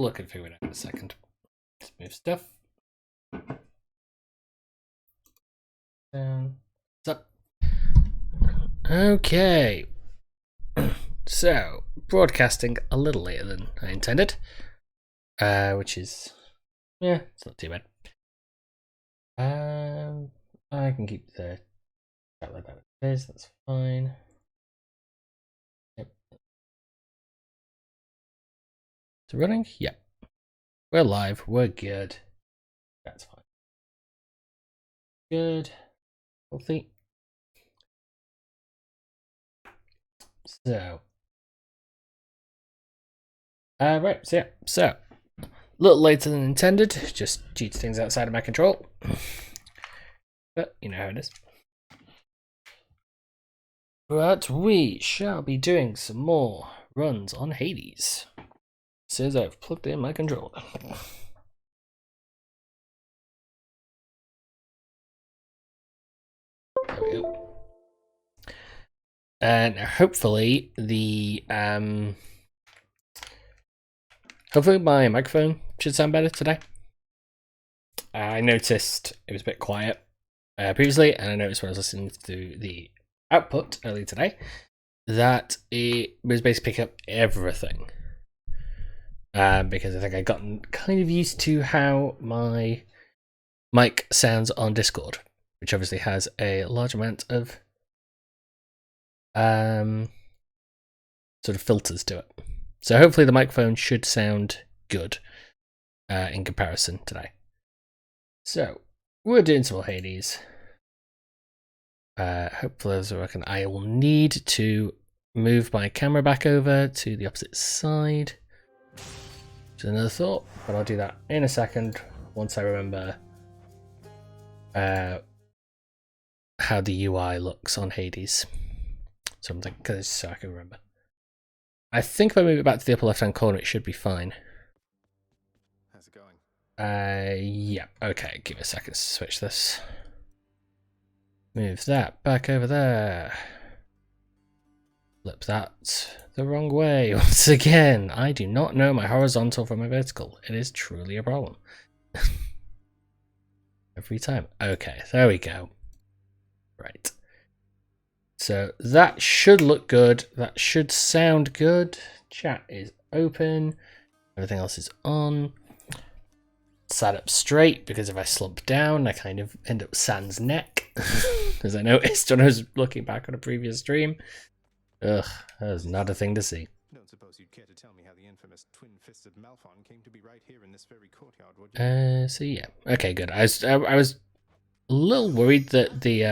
Look and figure it out in a second. Let's move stuff. Down. Up. Okay. So, broadcasting a little later than I intended. Which is, yeah, it's not too bad. I can keep the chat like that it is, that's fine. Yep. It's running? Yep. We're live, we're good. That's fine. Good. Healthy. So. Right, so yeah, so. A little later than intended, just due to things outside of my control. But you know how it is. But we shall be doing some more runs on Hades. Says I've plugged in my controller. There we go. And hopefully hopefully my microphone should sound better today. I noticed it was a bit quiet previously, and I noticed when I was listening to the output earlier today that it was basically picking up everything. Because I think I'd gotten kind of used to how my mic sounds on Discord, which obviously has a large amount of sort of filters to it. So hopefully the microphone should sound good in comparison today. So we're doing some more Hades. Hopefully those are working. I will need to move my camera back over to the opposite side. Which is another thought, but I'll do that in a second once I remember how the UI looks on Hades. Something, so I can remember. I think if I move it back to the upper left-hand corner, it should be fine. How's it going? Yeah. Okay, give me a second to switch this. Move that back over there. Flip that the wrong way once again. I do not know my horizontal from my vertical. It is truly a problem. Every time. Okay, there we go. Right. So that should look good. That should sound good. Chat is open. Everything else is on. Sat up straight, because if I slump down, I kind of end up sans neck. As I noticed when I was looking back on a previous stream. Ugh, that was not a thing to see. Don't suppose you'd care to tell me how the infamous twin-fisted Malphon came to be right here in this very courtyard, would you? So yeah. Okay, good. I was a little worried that the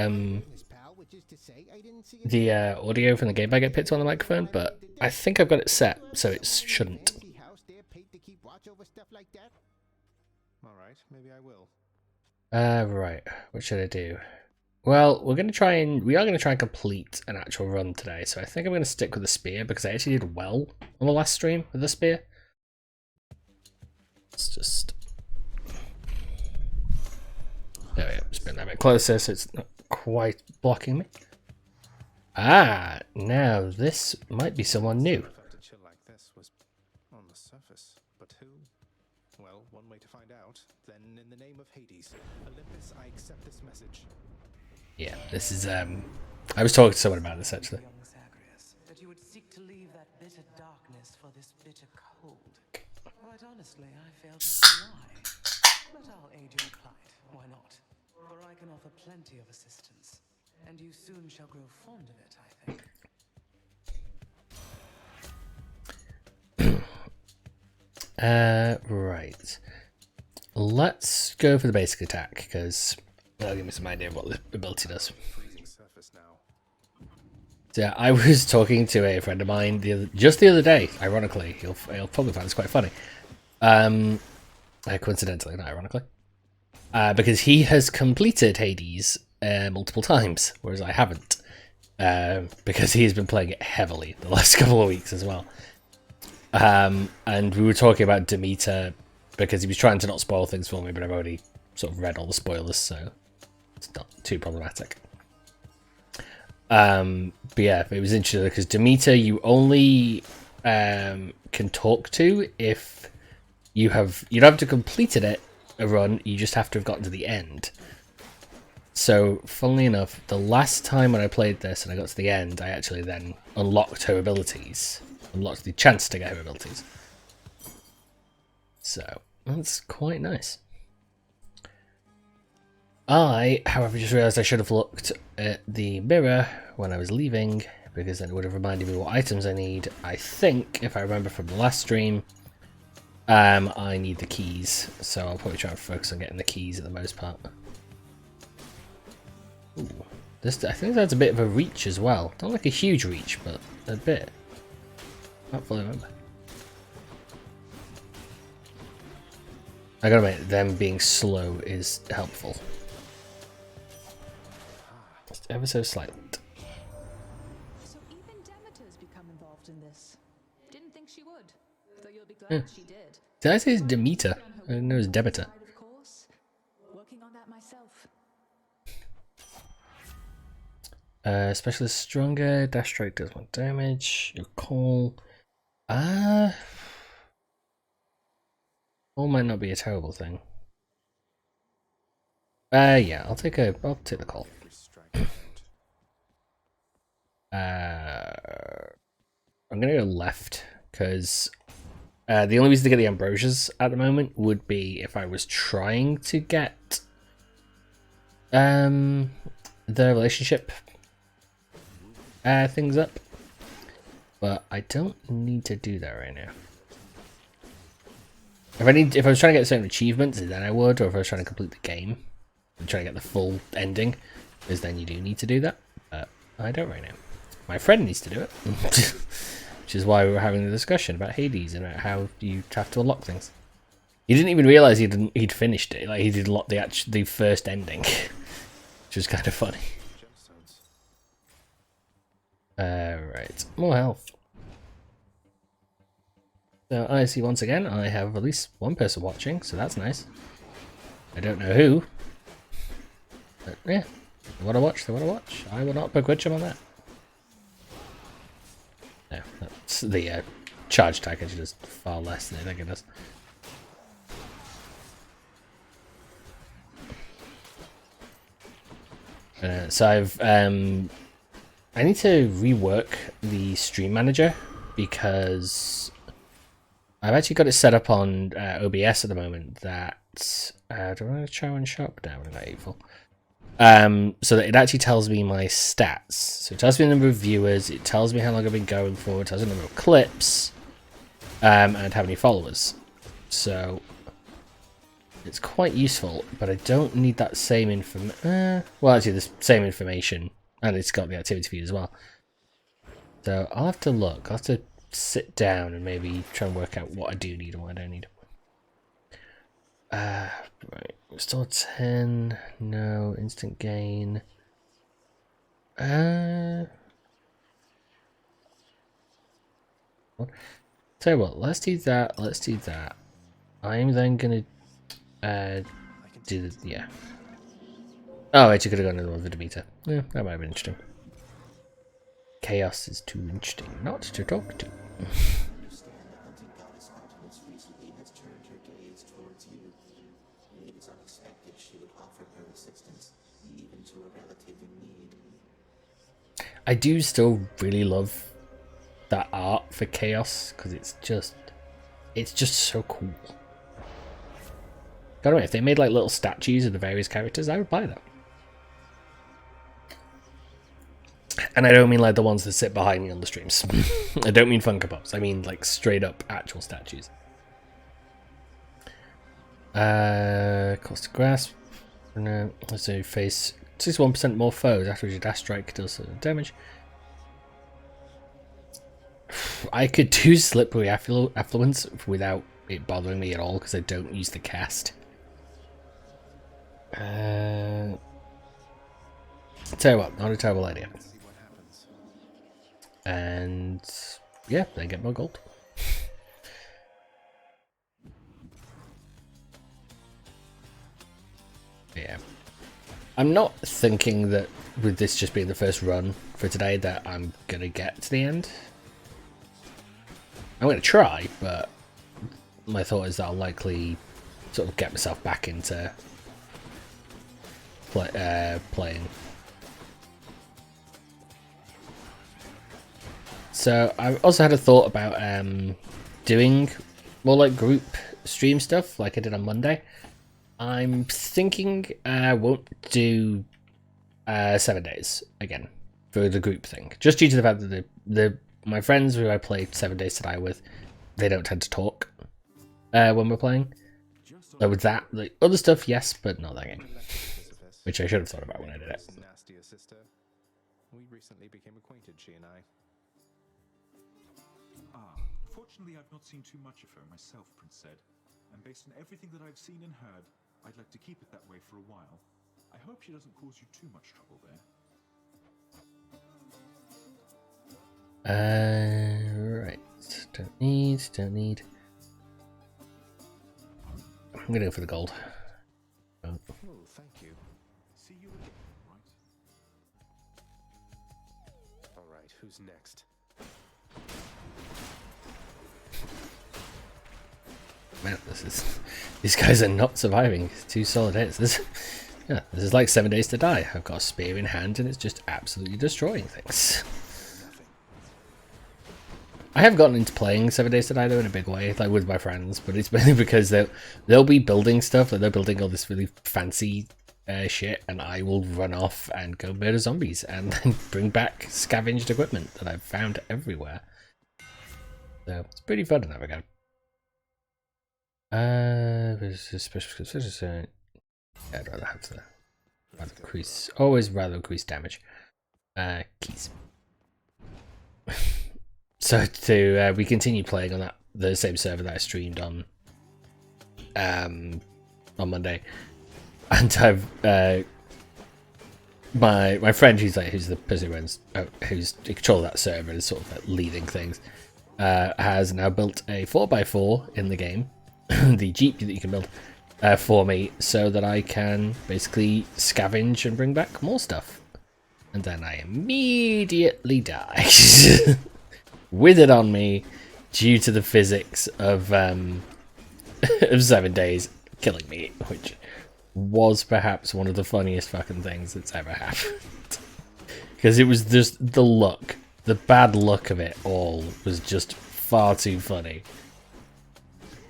audio from the game bag get picked on the microphone, but I think I've got it set, so it shouldn't. Alright, maybe I will. Right. What should I do? Well, we are going to try and complete an actual run today, so I think I'm going to stick with the spear, because I actually did well on the last stream with the spear. Let's just... There we go, just bring that a bit closer so it's not quite blocking me. Ah, now this might be someone new. Felt a chill like this was on the surface, but who? Well, one way to find out. Then, in the name of Hades, Olympus, I accept this message. Yeah, this is I was talking to someone about this actually. Young Zagreus, that you would seek to leave that bitter darkness for this bitter cold. Quite honestly, I failed to see why. But I'll aid your plight. Why not? For I can offer plenty of assistance, and you soon shall grow fond of it, I think. Right. Let's go for the basic attack, because that'll give me some idea of what the ability does. Freezing surface now. So yeah, I was talking to a friend of mine just the other day, ironically. He'll probably find this quite funny. Coincidentally, not ironically. Because he has completed Hades multiple times, whereas I haven't. Because he has been playing it heavily the last couple of weeks as well. And we were talking about Demeter, because he was trying to not spoil things for me, but I've already sort of read all the spoilers, so it's not too problematic. But yeah, it was interesting because Demeter you only can talk to if you don't have to completed it a run, you just have to have gotten to the end. So, funnily enough, the last time when I played this and I got to the end, I actually then unlocked her abilities. Unlocked the chance to get her abilities. So, that's quite nice. I, however, just realised I should have looked at the mirror when I was leaving, because then it would have reminded me what items I need. I think, if I remember from the last stream, I need the keys, so I'll probably try and focus on getting the keys at the most part. Ooh, I think that's a bit of a reach as well. Not like a huge reach, but a bit. Can't fully remember. I gotta admit, them being slow is helpful. Just ever so slightly. So even Demeter's become involved in this. Didn't think she would, though you'll be glad she did. Did I say it's Demeter? I didn't know it was Demeter. Of course. Working on that myself. Specialist stronger, dash strike does more damage. Your call. Call might not be a terrible thing. Yeah, I'll take the call. I'm gonna go left because the only reason to get the ambrosias at the moment would be if I was trying to get the relationship things up, but I don't need to do that right now. If I was trying to get certain achievements, then I would, or if I was trying to complete the game and trying to get the full ending, because then you do need to do that. But I don't right now. My friend needs to do it, which is why we were having the discussion about Hades and about how you have to unlock things. He didn't even realize he'd finished it. Like, he did unlock the first ending, which was kind of funny. Right, more health. So I see once again I have at least one person watching, so that's nice. I don't know who, but yeah, they want to watch. They want to watch. I will not begrudge them on that. No, that's the charge tag actually does far less than I think it does. So I need to rework the stream manager because I've actually got it set up on OBS at the moment that do I want to try and shop down with that hateful? So that it actually tells me my stats. So it tells me the number of viewers, it tells me how long I've been going for, it tells me the number of clips, and how many followers. So it's quite useful, but I don't need that same information. Well, actually, the same information, and it's got the activity feed as well. So I'll have to look. I'll have to sit down and maybe try and work out what I do need and what I don't need. Right, restore 10, no, instant gain. Tell you what, let's do that, I'm then gonna, do the, yeah. Oh, I actually could have got another one for Demeter. Yeah, that might have been interesting. Chaos is too interesting not to talk to. I do still really love that art for Chaos because it's just so cool. Gotta admit, if they made like little statues of the various characters, I would buy that. And I don't mean like the ones that sit behind me on the streams. I don't mean Funko Pops. I mean like straight up actual statues. Cost to grasp. No, so face 61% more foes after your dash strike does damage. I could do Slippery Affluence without it bothering me at all because I don't use the cast. Tell you what, not a terrible idea. And yeah, they get more gold. Yeah. I'm not thinking that with this just being the first run for today that I'm going to get to the end. I'm going to try, but my thought is that I'll likely sort of get myself back into playing. So I also had a thought about doing more like group stream stuff like I did on Monday. I'm thinking I won't do 7 days again for the group thing, just due to the fact that my friends who I played 7 days to die with, they don't tend to talk when we're playing. So with that, like other stuff, yes, but not that game, which I should have thought about when I did it. Nastier sister. We recently became acquainted, she and I. Fortunately, I've not seen too much of her myself, Prince said. And based on everything that I've seen and heard, I'd like to keep it that way for a while. I hope she doesn't cause you too much trouble there. Right. Don't need. I'm gonna go for the gold. Oh. Oh, thank you. See you again, right? Alright, who's next? Man, these guys are not surviving. 2 solid hits. This is like 7 days to die. I've got a spear in hand and it's just absolutely destroying things. I have gotten into playing 7 days to die though in a big way, like with my friends, but it's mainly because they'll be building stuff, like they're building all this really fancy shit, and I will run off and go murder zombies and then bring back scavenged equipment that I've found everywhere. So it's pretty fun in that regard. There's a special consideration. Yeah, I'd rather have the increase, always rather increase damage. Keys. So we continue playing on the same server that I streamed on Monday, and I've my friend who's the person who runs who's in control of that server and is sort of like leading things, has now built a 4x4 in the game. The Jeep that you can build for me, so that I can basically scavenge and bring back more stuff, and then I immediately die with it on me due to the physics of 7 days killing me, which was perhaps one of the funniest fucking things that's ever happened, because it was just the bad luck of it all was just far too funny.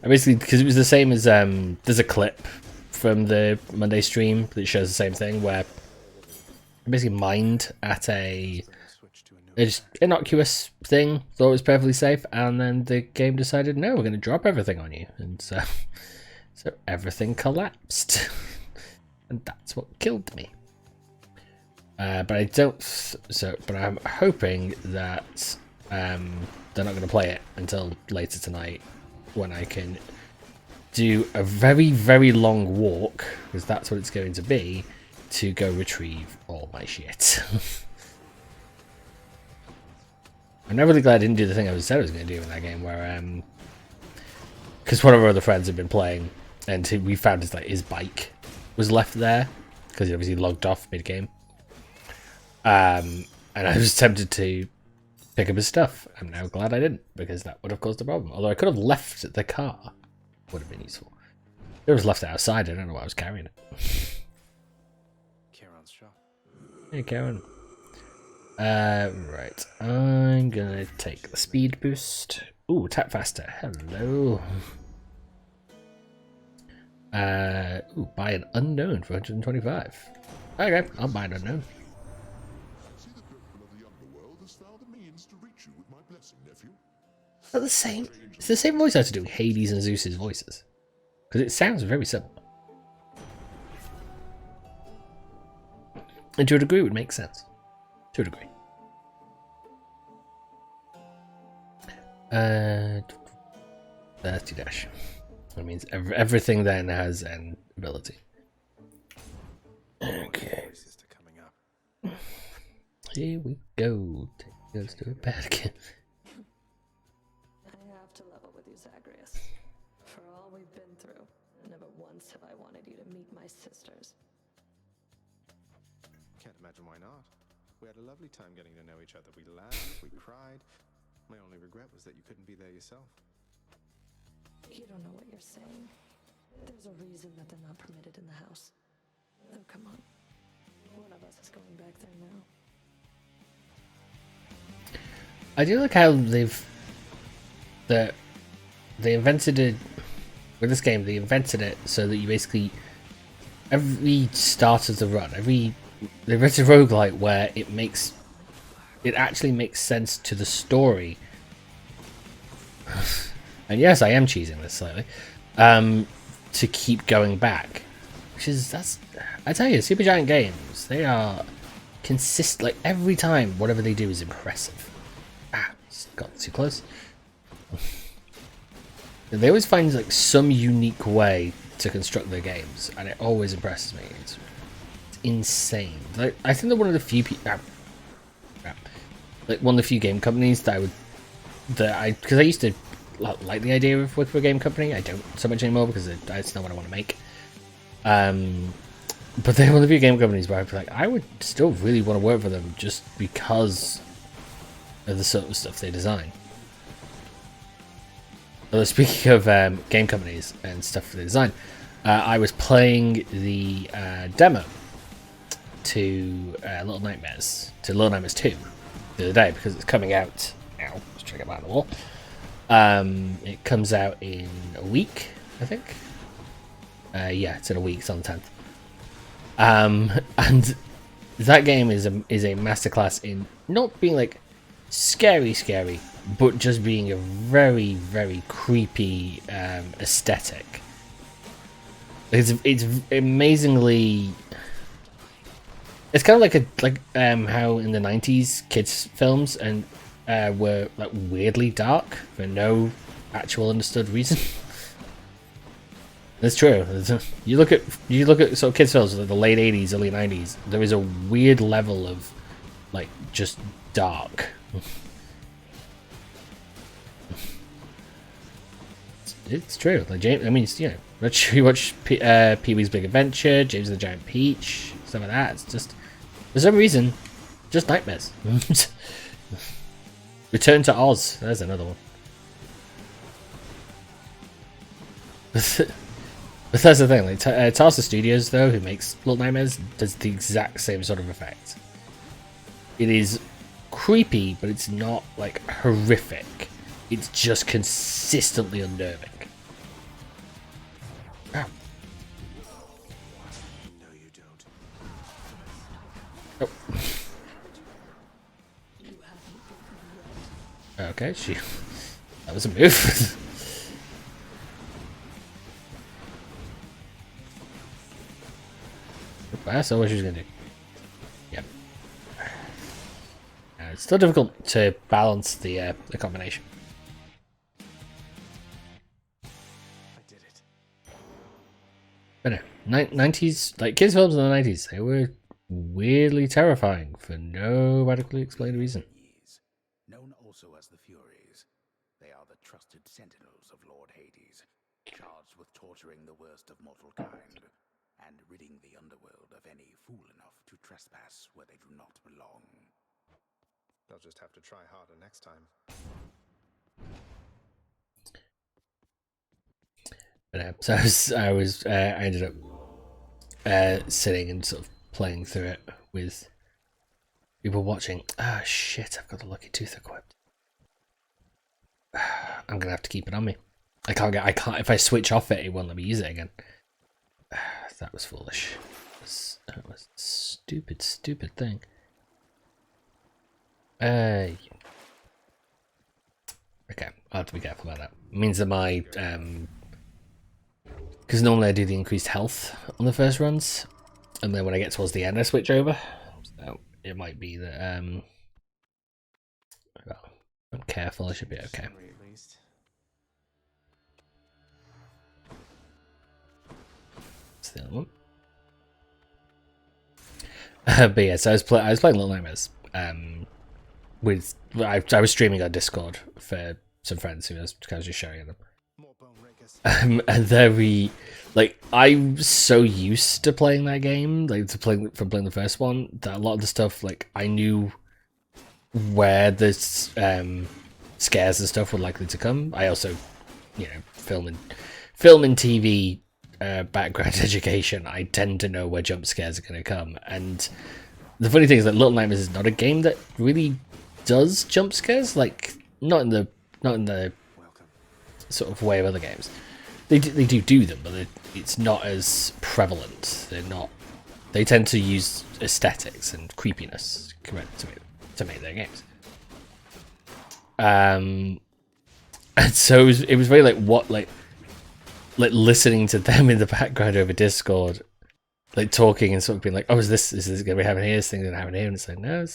And basically, because it was the same as there's a clip from the Monday stream that shows the same thing, where I basically mined at a just innocuous thing, thought it was perfectly safe, and then the game decided, no, we're going to drop everything on you, and so everything collapsed, and that's what killed me. But I'm hoping that they're not going to play it until later tonight, when I can do a very, very long walk, because that's what it's going to be, to go retrieve all my shit. I'm now really glad I didn't do the thing I said I was going to do in that game, where because one of our other friends had been playing, and we found his bike was left there, because he obviously logged off mid-game. And I was tempted to pick up his stuff. I'm now glad I didn't, because that would have caused a problem. Although I could have left the car. Would have been useful. It was left outside. I don't know why I was carrying it. Charon's shop. Hey, Karen. Right. I'm gonna take the speed boost. Ooh, attack faster. Hello. Ooh, buy an unknown for 125. Okay, I'll buy an unknown. See the people of the underworld has found the means to reach you with my blessing, nephew. Not the same. It's the same voice actor doing Hades and Zeus's voices, because it sounds very similar. And to a degree, it would make sense. To a degree. 30 dash. That means everything then has an ability. Okay. Sister coming up. Here we go. Goes to a bad kid. I have to level with you, Zagreus. For all we've been through, never once have I wanted you to meet my sisters. Can't imagine why not. We had a lovely time getting to know each other. We laughed, we cried. My only regret was that you couldn't be there yourself. You don't know what you're saying. There's a reason that they're not permitted in the house. Oh, come on. One of us is going back there now. I do like how they invented it with this game. They invented it so that you basically every start of the run, they invented roguelite where it actually makes sense to the story. And yes, I am cheesing this slightly. To keep going back, I tell you, Supergiant Games, they are consistent. Like every time, whatever they do is impressive. Got too close. They always find like some unique way to construct their games, and it always impresses me. It's insane. Like I think they're one of the few like one of the few game companies because I used to like the idea of working for a game company. I don't so much anymore because it's not what I want to make. But they're one of the few game companies where I'd be like, I would still really want to work for them just because of the sort of stuff they design. Although speaking of game companies and stuff they design, I was playing the demo to Little Nightmares 2 the other day because it's coming out now. Let's check it out on the wall. It comes out in a week, I think. Yeah, it's in a week. It's on the 10th. And that game is a masterclass in not being like scary, but just being a very, very creepy aesthetic. It's amazingly. It's kind of like how in the 90s kids films and were like weirdly dark for no actual understood reason. That's true. You look at sort of kids films of the late 80s, early 90s. There is a weird level of like just dark. It's true. Like James, I mean, you watch Pee-wee's Big Adventure, James and the Giant Peach, stuff like that. It's just for some reason, just nightmares. Return to Oz. There's another one. But that's the thing. Like Tarsa Studios, though, who makes Little Nightmares, does the exact same sort of effect. It is creepy, but it's not like horrific. It's just consistently unnerving. Ow. No, you don't. Oh. Okay, that was a move. That's all what she was gonna do. Yep. It's still difficult to balance the combination. I did it. But no, 90s, like kids films in the 90s, they were weirdly terrifying for no radically explained reason. Known also as the Furies, they are the trusted sentinels of Lord Hades, charged with torturing the worst of mortal kind and ridding the underworld of any fool enough to trespass where they do not belong. They'll just have to try harder next time. But so I ended up sitting and sort of playing through it with people watching. Ah, shit! I've got the Lucky Tooth equipped. I'm gonna have to keep it on me. I can't. If I switch off it, it won't let me use it again. That was foolish. That was a stupid thing. Okay, I'll have to be careful about that. It means that my because normally I do the increased health on the first runs, and then when I get towards the end, I switch over. So it might be that well, if I'm careful, I should be okay. At least. That's the other one. But yeah, so I was playing Little Nightmares. I was streaming on Discord for some friends who I was kind of just showing them. More bone rakers. And then I'm so used to playing that game, like playing the first one, that a lot of the stuff, like I knew where the scares and stuff were likely to come. I also, film and TV background education, I tend to know where jump scares are going to come. And the funny thing is that Little Nightmares is not a game that really does jump scares, like not in the sort of way of other games. They do them, but it's not as prevalent. They tend to use aesthetics and creepiness to make their games. And so it was very like listening to them in the background over Discord, like talking and sort of being like, oh, is this going to be happening here? Is things going to happen here? And it's like, no,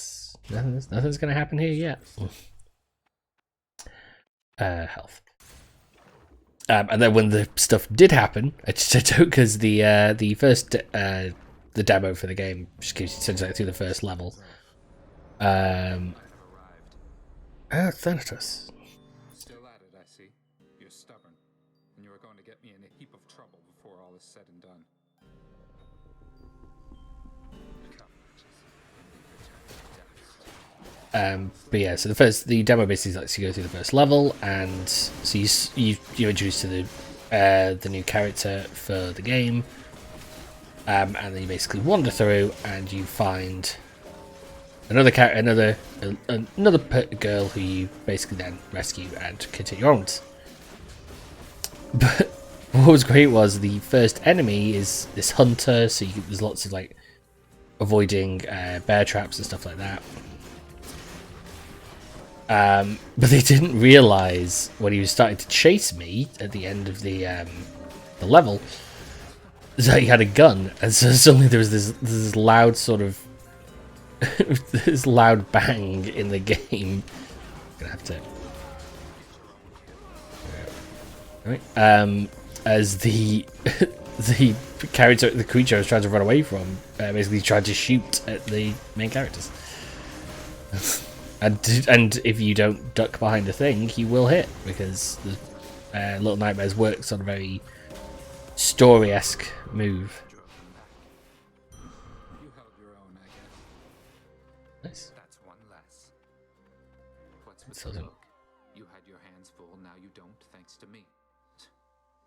nothing's going to happen here yet. Health. And then when the stuff did happen, I took because the first the demo for the game just gives you essentially through the first level. Thanatos. Still at it, I see. You're stubborn, and you are going to get me in a heap of trouble before all is said and done. But yeah, so the demo basically lets you go through the first level, and so you're introduced to the new character for the game, and then you basically wander through and you find another girl who you basically then rescue and continue on. But what was great was the first enemy is this hunter, so there's lots of like avoiding bear traps and stuff like that. But they didn't realize when he was starting to chase me at the end of the level that he had a gun, and so suddenly there was this loud sort of this loud bang in the game. Gonna have to. Right. As the the creature I was trying to run away from basically tried to shoot at the main characters. And if you don't duck behind a thing, you will hit, because the Little Nightmares works on a very story-esque move. You held your own, I guess. Nice. That's one less. What's with the look? You had your hands full, now you don't, thanks to me.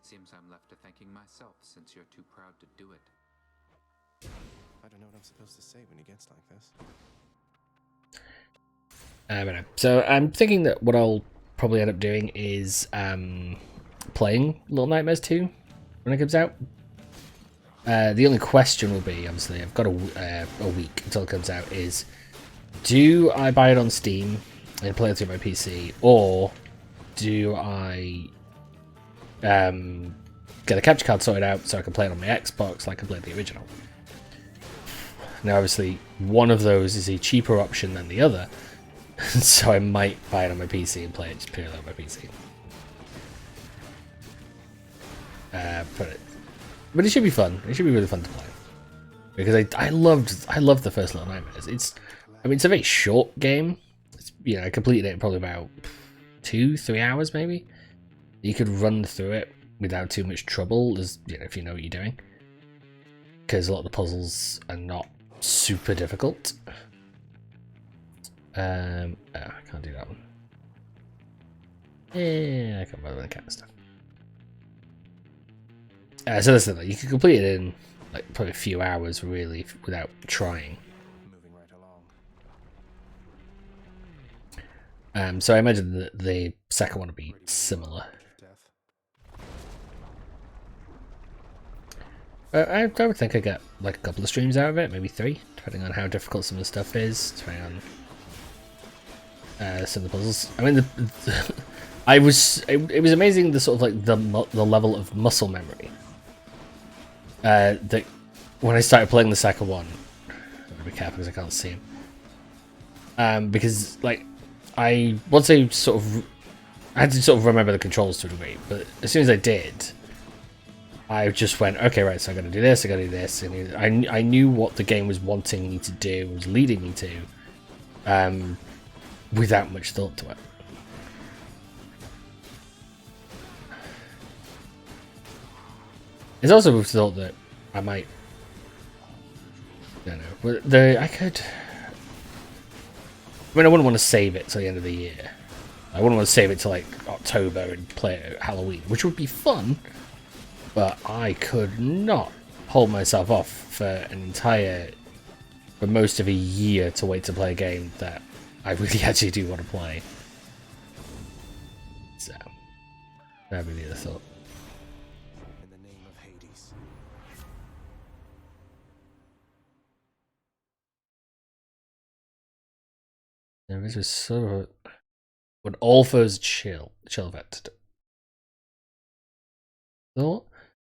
Seems I'm left to thanking myself, since you're too proud to do it. I don't know what I'm supposed to say when he gets like this. So I'm thinking that what I'll probably end up doing is playing Little Nightmares 2 when it comes out. The only question will be, obviously, I've got a week until it comes out, is do I buy it on Steam and play it through my PC, or do I get a capture card sorted out so I can play it on my Xbox like I played the original? Now, obviously, one of those is a cheaper option than the other, so I might buy it on my PC and play it just purely on my PC. But it should be fun. It should be really fun to play, because I loved the first Little Nightmares. It's a very short game. It's, I completed it in probably about 2-3 hours maybe. You could run through it without too much trouble, as if you know what you're doing, because a lot of the puzzles are not super difficult. I can't do that one. Yeah, I can't bother with the kind of stuff. So that's the thing. You can complete it in like probably a few hours, really, without trying. Moving right along. So I imagine that the second one will be similar. I would think I get like a couple of streams out of it, maybe 3, depending on how difficult some of the stuff is, depending on some of the puzzles. I mean, it was amazing, the sort of like the level of muscle memory that when I started playing the second one. I'm gonna be careful because I can't see him. Because like I had to sort of remember the controls to a degree, but as soon as I did, I just went, okay, right, so I got to do this, I got to do this, and I knew what the game was wanting me to do, was leading me to, without much thought to it. It's also with thought that I might, I don't know, I wouldn't want to save it till the end of the year. I wouldn't want to save it to like October and play it at Halloween, which would be fun, but I could not hold myself off for most of a year to wait to play a game that I really actually do want to play. So, that'd be the other thought. In the name of Hades. There is a sort of an Ulfa's chill effect thought,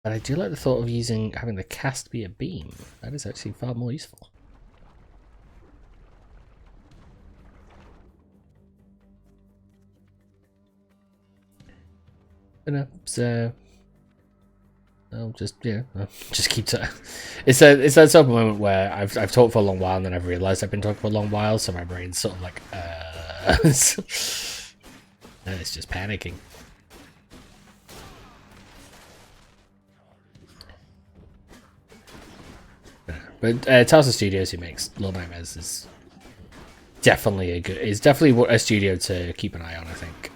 but I do like the thought of having the cast be a beam. That is actually far more useful. But no, so I'll just just keep to. It's that sort of moment where I've talked for a long while and then I've realised I've been talking for a long while, so my brain's sort of like and it's just panicking. But Tarsa Studios, who makes Little Nightmares, is definitely a studio to keep an eye on. I think.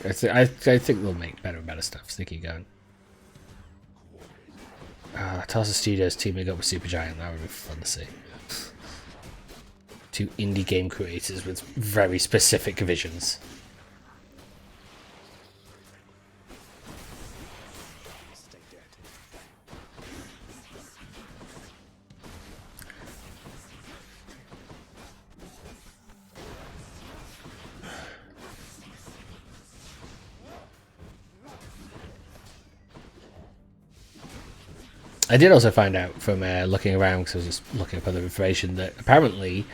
I think they'll make better and better stuff as they keep going. Tarsa Studios teaming up with Supergiant, that would be fun to see. Two indie game creators with very specific visions. Stay dead. I did also find out from looking around, because I was just looking up other information, that apparently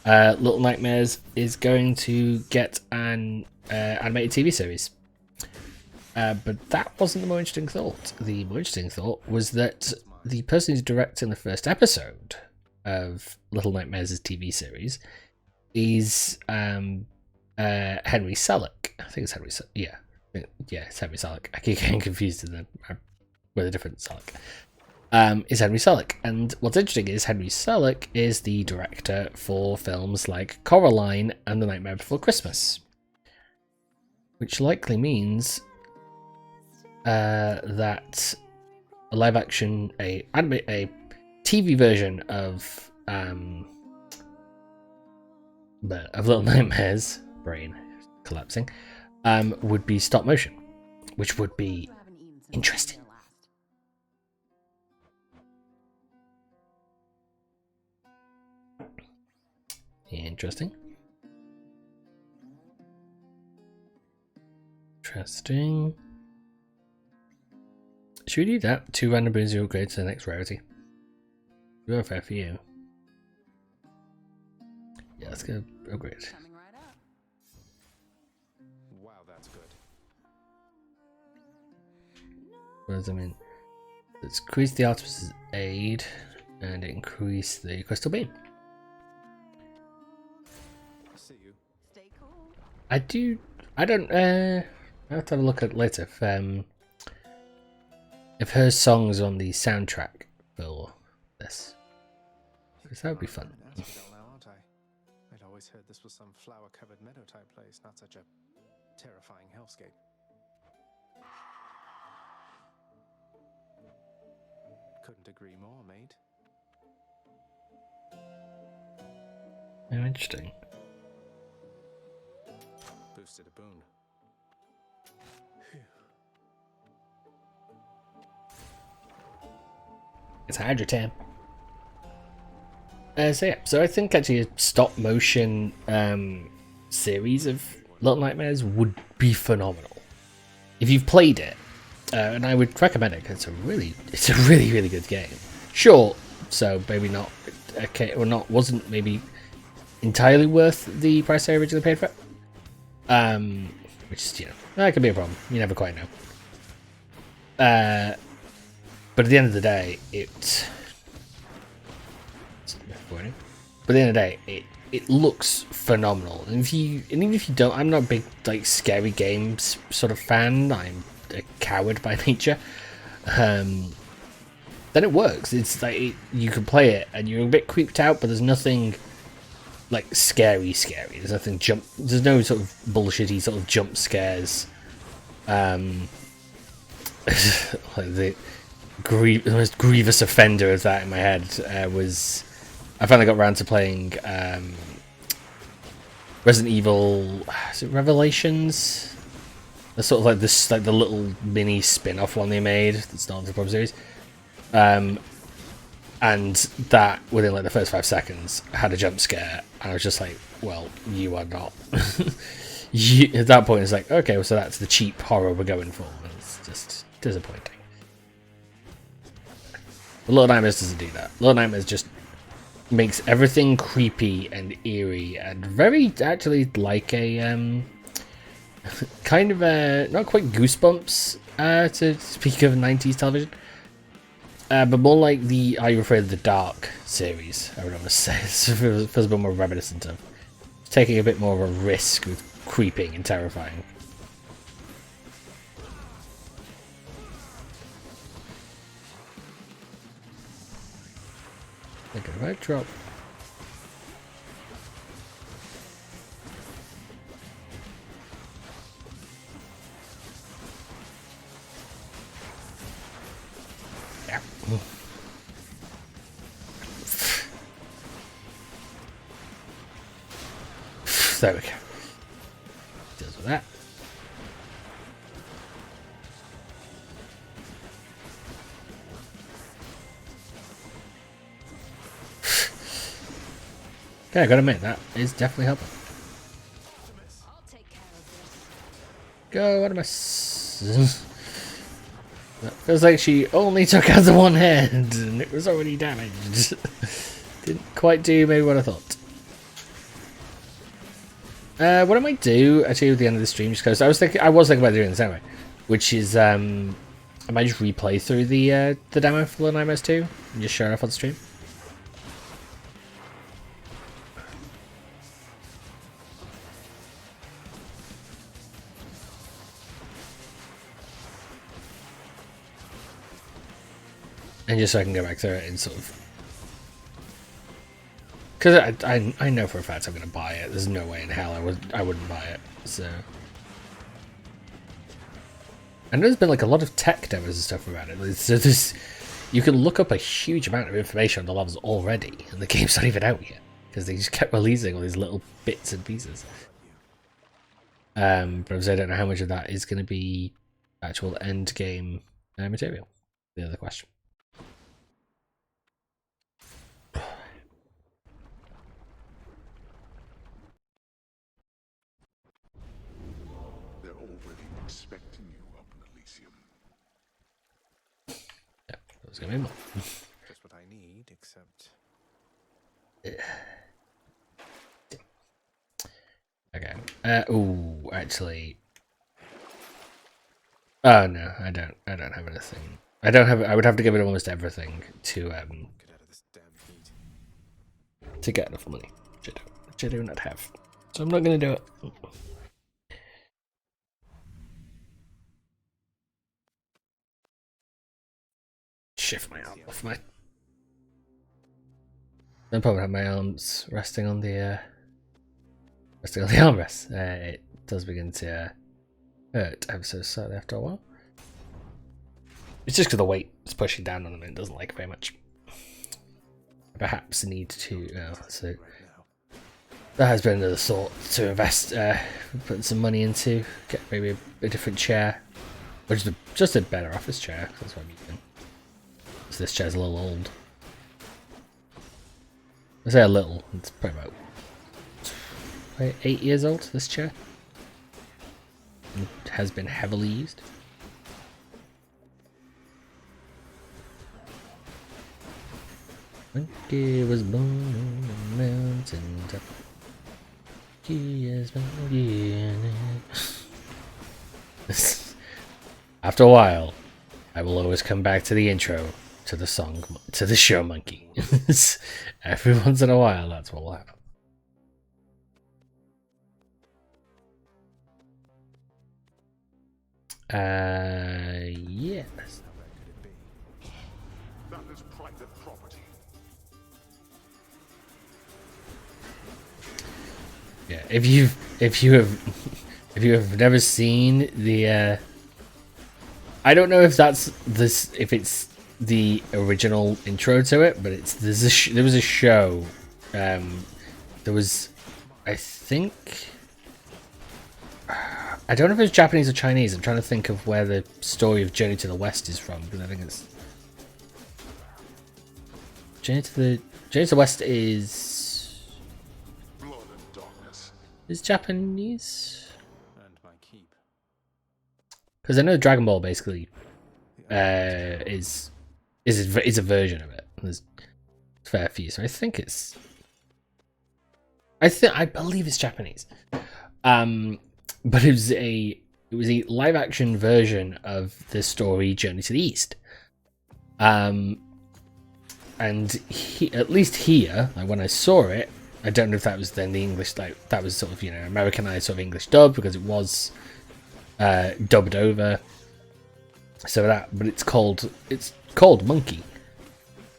Little Nightmares is going to get an animated TV series. But that wasn't the more interesting thought. The more interesting thought was that the person who's directing the first episode of Little Nightmares' TV series is Henry Selick. I think it's Henry Selick. Yeah, it's Henry Selick. I keep getting confused with a different Selick. Is Henry Selick. And what's interesting is Henry Selick is the director for films like Coraline and The Nightmare Before Christmas. Which likely means that a live action, a TV version of Little Nightmares, brain collapsing, would be stop motion, which would be interesting. Interesting. Should we do that? 2 random boons you upgrade to the next rarity. Real fair for you. Yeah, let's go upgrade. Wow, that's good. What does that mean? Let's increase the Artemis's aid and increase the crystal beam. See you. Stay cool. I don't I'll have to have a look at it later if her song's on the soundtrack for this. Because that would be fun. Now, aren't I? I'd always heard this was some flower-covered meadow type place, not such a terrifying hellscape. Couldn't agree more, mate. Oh, interesting. Boosted a boon. It's Hydra Time. So I think actually a stop motion series of Little Nightmares would be phenomenal if you've played it, and I would recommend it because it's a really good game. Short, so maybe not okay, or not wasn't maybe entirely worth the price I originally paid for it. Which is, that could be a problem. You never quite know. But at the end of the day, it looks phenomenal. And even if you don't, I'm not a big scary games sort of fan. I'm a coward by nature. Then it works. It's like you can play it and you're a bit creeped out, but there's nothing like scary. There's nothing there's no sort of bullshitty sort of jump scares. Like the most grievous offender of that in my head was I finally got around to playing Resident Evil. Is it Revelations? That's sort of like this, like the little mini spin-off one they made. That's not the proper series. And that within like the first 5 seconds had a jump scare, and I was just like, "Well, you are not." At that point, it's like, okay, well, so that's the cheap horror we're going for. And it's just disappointing. But Little Nightmares doesn't do that. Little Nightmares just makes everything creepy and eerie and very actually like a kind of a not quite Goosebumps to speak of 90s television. But more like the Are You Afraid of the Dark series, I would almost say. It feels a bit more reminiscent of. Taking a bit more of a risk with creeping and terrifying. Think I might drop. Yeah. There we go. Deals with that. Okay, I gotta admit, that is definitely helping. I'll take care of this. Go, Artemis. That feels like she only took out the one hand and it was already damaged. Didn't quite do maybe what I thought. What I might do actually at the end of the stream, just because I was thinking about doing this anyway, which is I might just replay through the demo for Little Nightmares 2 and just show it off on the stream. And just so I can go back through it and sort of... Because I know for a fact I'm going to buy it. There's no way in hell I wouldn't buy it. So... I know there's been like a lot of tech demos and stuff about it. So this, you can look up a huge amount of information on the levels already, and the game's not even out yet. Because they just kept releasing all these little bits and pieces. But I don't know how much of that is going to be actual end game material. The other question. They're already expecting you up in Elysium. Yeah, that was going to be more. Just what I need, except... Okay. Ooh, actually... Oh, no, I don't have anything. I would have to give it almost everything to, Get out of this damn heat. to get enough money, which I do not have. So I'm not going to do it. Shift my arm off my... I'll probably have my arms resting on the armrest. It does begin to hurt ever so slightly after a while. It's just because the weight is pushing down on them and it doesn't like it very much. I perhaps need to... so that has been another thought to invest, put some money into, get maybe a different chair, or just a better office chair. That's what I'm using. So this chair's a little old. I say a little. It's probably about 8 years old. This chair it has been heavily used. Monkey was born on the mountain top. He has been After a while, I will always come back to the intro, to the song, to the show Monkey. Every once in a while, that's what will happen. Yes. That is private property. Yeah, if you have never seen the I don't know if that's this if it's the original intro to it, but there was a show there was I think I don't know if it's Japanese or Chinese. I'm trying to think of where the story of Journey to the West is from, because I think it's Journey to the West is Japanese. And my keep. Because I know Dragon Ball basically is a version of it. There's a fair few, so I think it's I believe it's Japanese. But it was a live action version of the story Journey to the East. And at least here, like when I saw it, I don't know if that was then the English, like that was sort of, you know, Americanized sort of English dub, because it was dubbed over. So that, but it's called Monkey,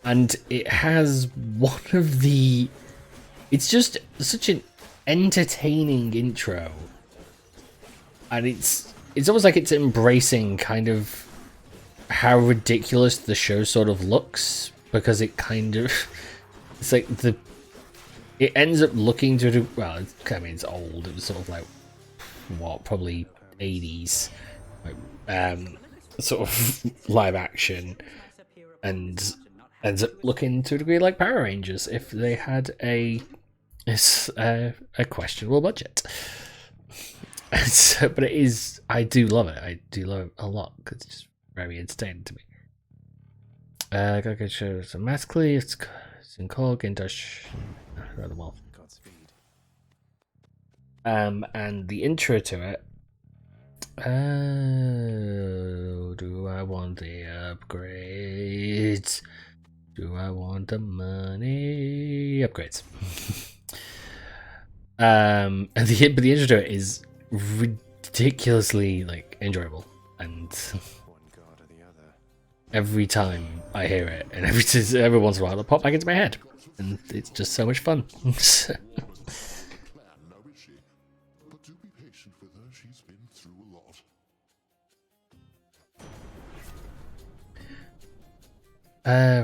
and it has one of the. It's just such an entertaining intro. And it's almost like it's embracing kind of how ridiculous the show sort of looks, because it kind of it's like it ends up looking to well, I mean it's old. It was sort of like what, probably 80s, like, sort of live action, and ends up looking to a degree like Power Rangers if they had a questionable budget. So, but it is. I do love it. I do love it a lot because it's just very entertaining to me. Gotta show some maskly. It's in Korg in Dutch. Rather well. Godspeed. And the intro to it. Oh, do I want the upgrades? Do I want the money? Upgrades. And the intro to it is ridiculously like enjoyable, and One god or the other. every time I hear it, and every once in a while it'll pop back into my head, and it's just so much fun. Plan, now is she? But do be patient with her. She's been through a lot.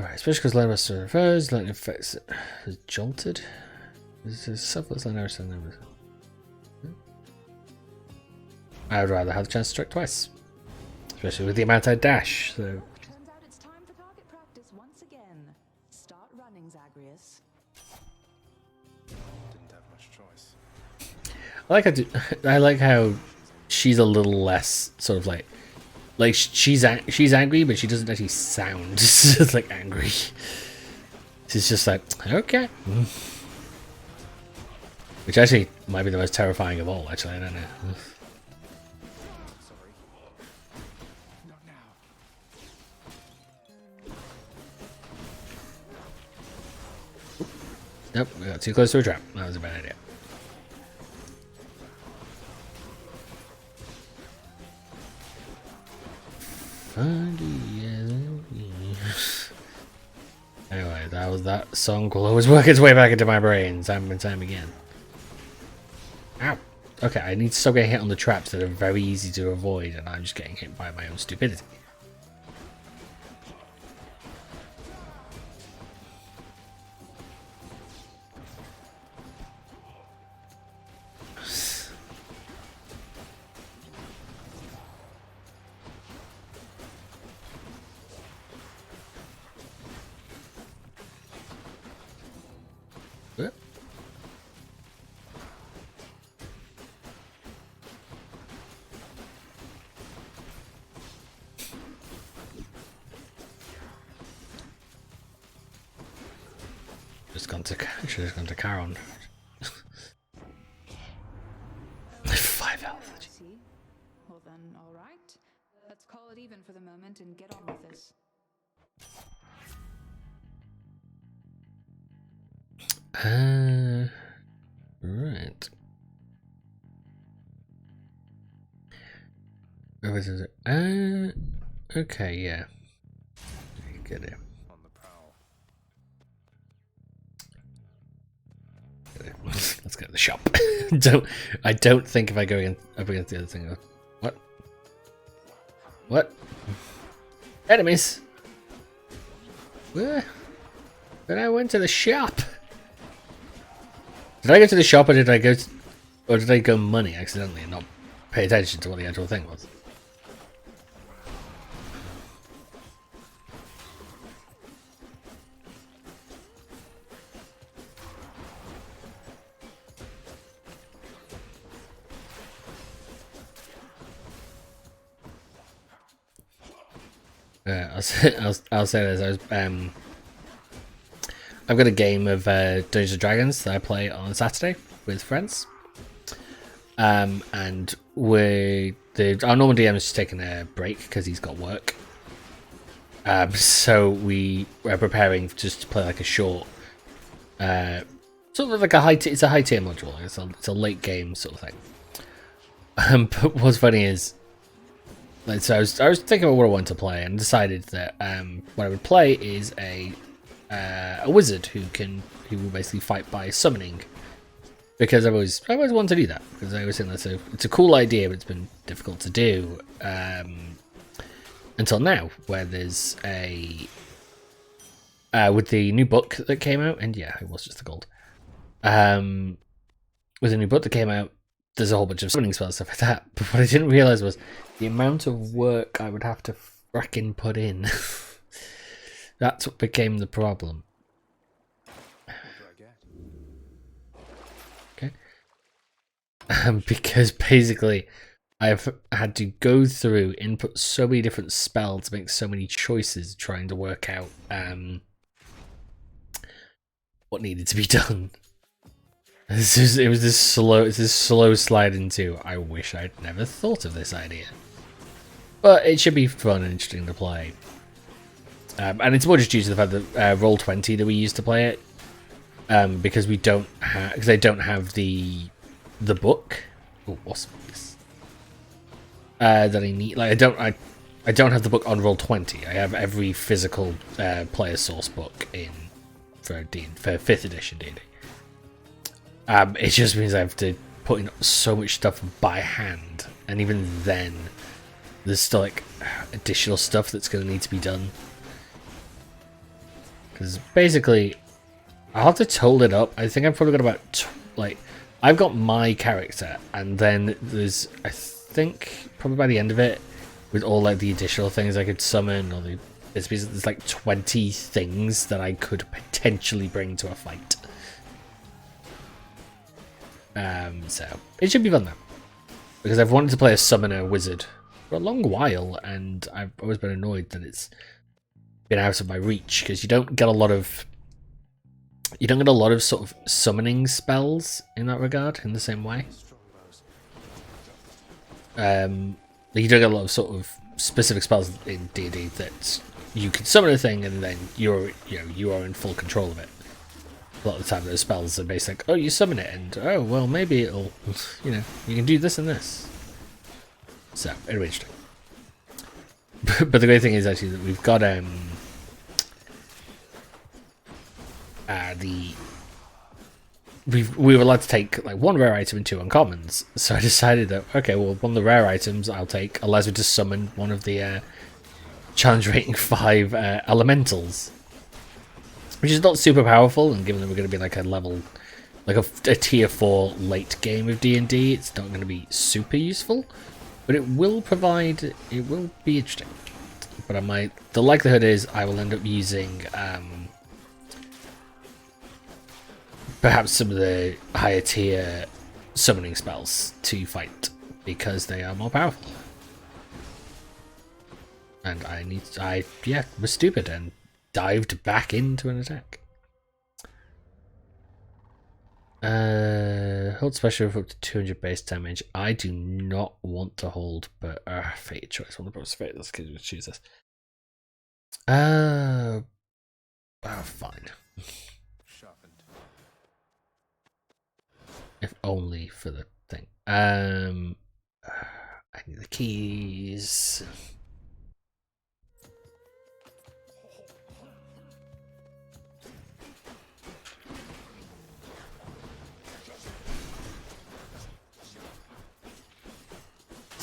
Right, especially because Landmaster refers, lightning affects it. Is jolted. This is selfless and never. I would rather have the chance to strike twice, especially with the amount I dash. So Turns out it's time for target practice once again. Start running, Zagreus. Didn't have much choice. I like how she's a little less sort of like she's angry, but she doesn't actually sound like angry. She's just like, okay. Which actually might be the most terrifying of all, actually, I don't know. Sorry. Not now. Nope, we got too close to a trap. That was a bad idea. Anyway, that song will always work its way back into my brain time and time again. Ow! Okay, I need to stop getting hit on the traps that are very easy to avoid, and I'm just getting hit by my own stupidity. Should have gone to Charon. 5 health. See? Well then, all right. Let's call it even for the moment and get on with this. Right. Where was it? Okay, yeah. Get it. On the prowl. Let's let's go to the shop. I don't think if I go up against the other thing. What? What? Enemies? Where? But I went to the shop. Did I go to the shop, or did I go money accidentally and not pay attention to what the actual thing was? I'll say this. I've got a game of Dungeons and Dragons that I play on Saturday with friends, and our normal DM is just taking a break because he's got work. So we are preparing just to play like a short, sort of like it's a high tier module. It's a late game sort of thing. But what's funny is, like, so I was thinking about what I wanted to play and decided that what I would play is a wizard who will basically fight by summoning, because I've always wanted to do that, because I always think it's a cool idea, but it's been difficult to do until now, where there's with the new book that came out, and yeah, it was just the gold. With the new book that came out, there's a whole bunch of summoning spells and stuff like that. But what I didn't realize was the amount of work I would have to frickin' put in. That's what became the problem. Okay. Because basically, I've had to go through, input so many different spells, make so many choices, trying to work out what needed to be done. It was this slow slide into, I wish I'd never thought of this idea. But it should be fun and interesting to play. And it's more just due to the fact that Roll20 that we used to play it, because they don't have the book. Oh, what's this? That I need. Like I don't have the book on Roll20. I have every physical player source book for 5th edition D&D. It just means I have to put in so much stuff by hand, and even then, there's still like additional stuff that's going to need to be done. Because basically, I'll have to total it up. I think I've probably got about I've got my character, and then there's, I think probably by the end of it, with all like the additional things I could summon, or there's like 20 things that I could potentially bring to a fight. So it should be fun though, because I've wanted to play a summoner wizard for a long while, and I've always been annoyed that it's been out of my reach, because you don't get a lot of sort of summoning spells in that regard in the same way. You don't get a lot of sort of specific spells in D&D that you can summon a thing and then you are in full control of it. A lot of the time those spells are basically like, oh, you summon it, and oh well, maybe it'll, you can do this and this. So it'll be interesting. But the great thing is actually that we've got we were allowed to take like 1 rare item and 2 uncommons. So I decided that, okay, well, one of the rare items I'll take allows me to summon one of the challenge rating 5 elementals, which is not super powerful, and given that we're going to be like a tier 4 late game of D&D, it's not going to be super useful, but it will be interesting. But the likelihood is I will end up using perhaps some of the higher tier summoning spells to fight, because they are more powerful. And I was stupid and dived back into an attack. Hold special for up to 200 base damage. I do not want to hold, but fate choice. One of the pros fate. Let's choose this. Fine. Sharpened. If only for the thing. I need the keys.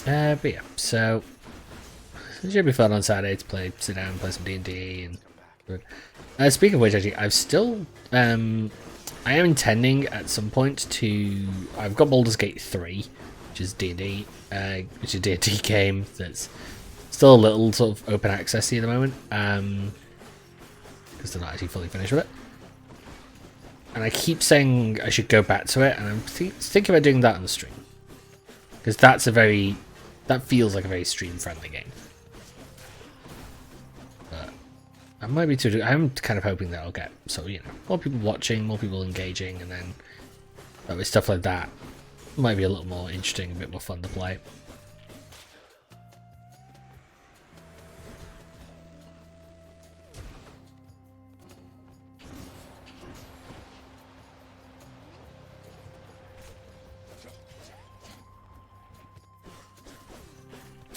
But yeah, so it should be fun on Saturday to sit down, play some D&D, and speaking of which, actually, I've still I am intending at some point to. I've got Baldur's Gate 3, which is D&D, which is a D&D game that's still a little sort of open accessy at the moment, because they're not actually fully finished with it. And I keep saying I should go back to it, and I'm thinking about doing that on the stream, because that feels like a very stream-friendly game. But I might be too. I'm kind of hoping that I'll get more people watching, more people engaging, and then with stuff like that, might be a little more interesting, a bit more fun to play.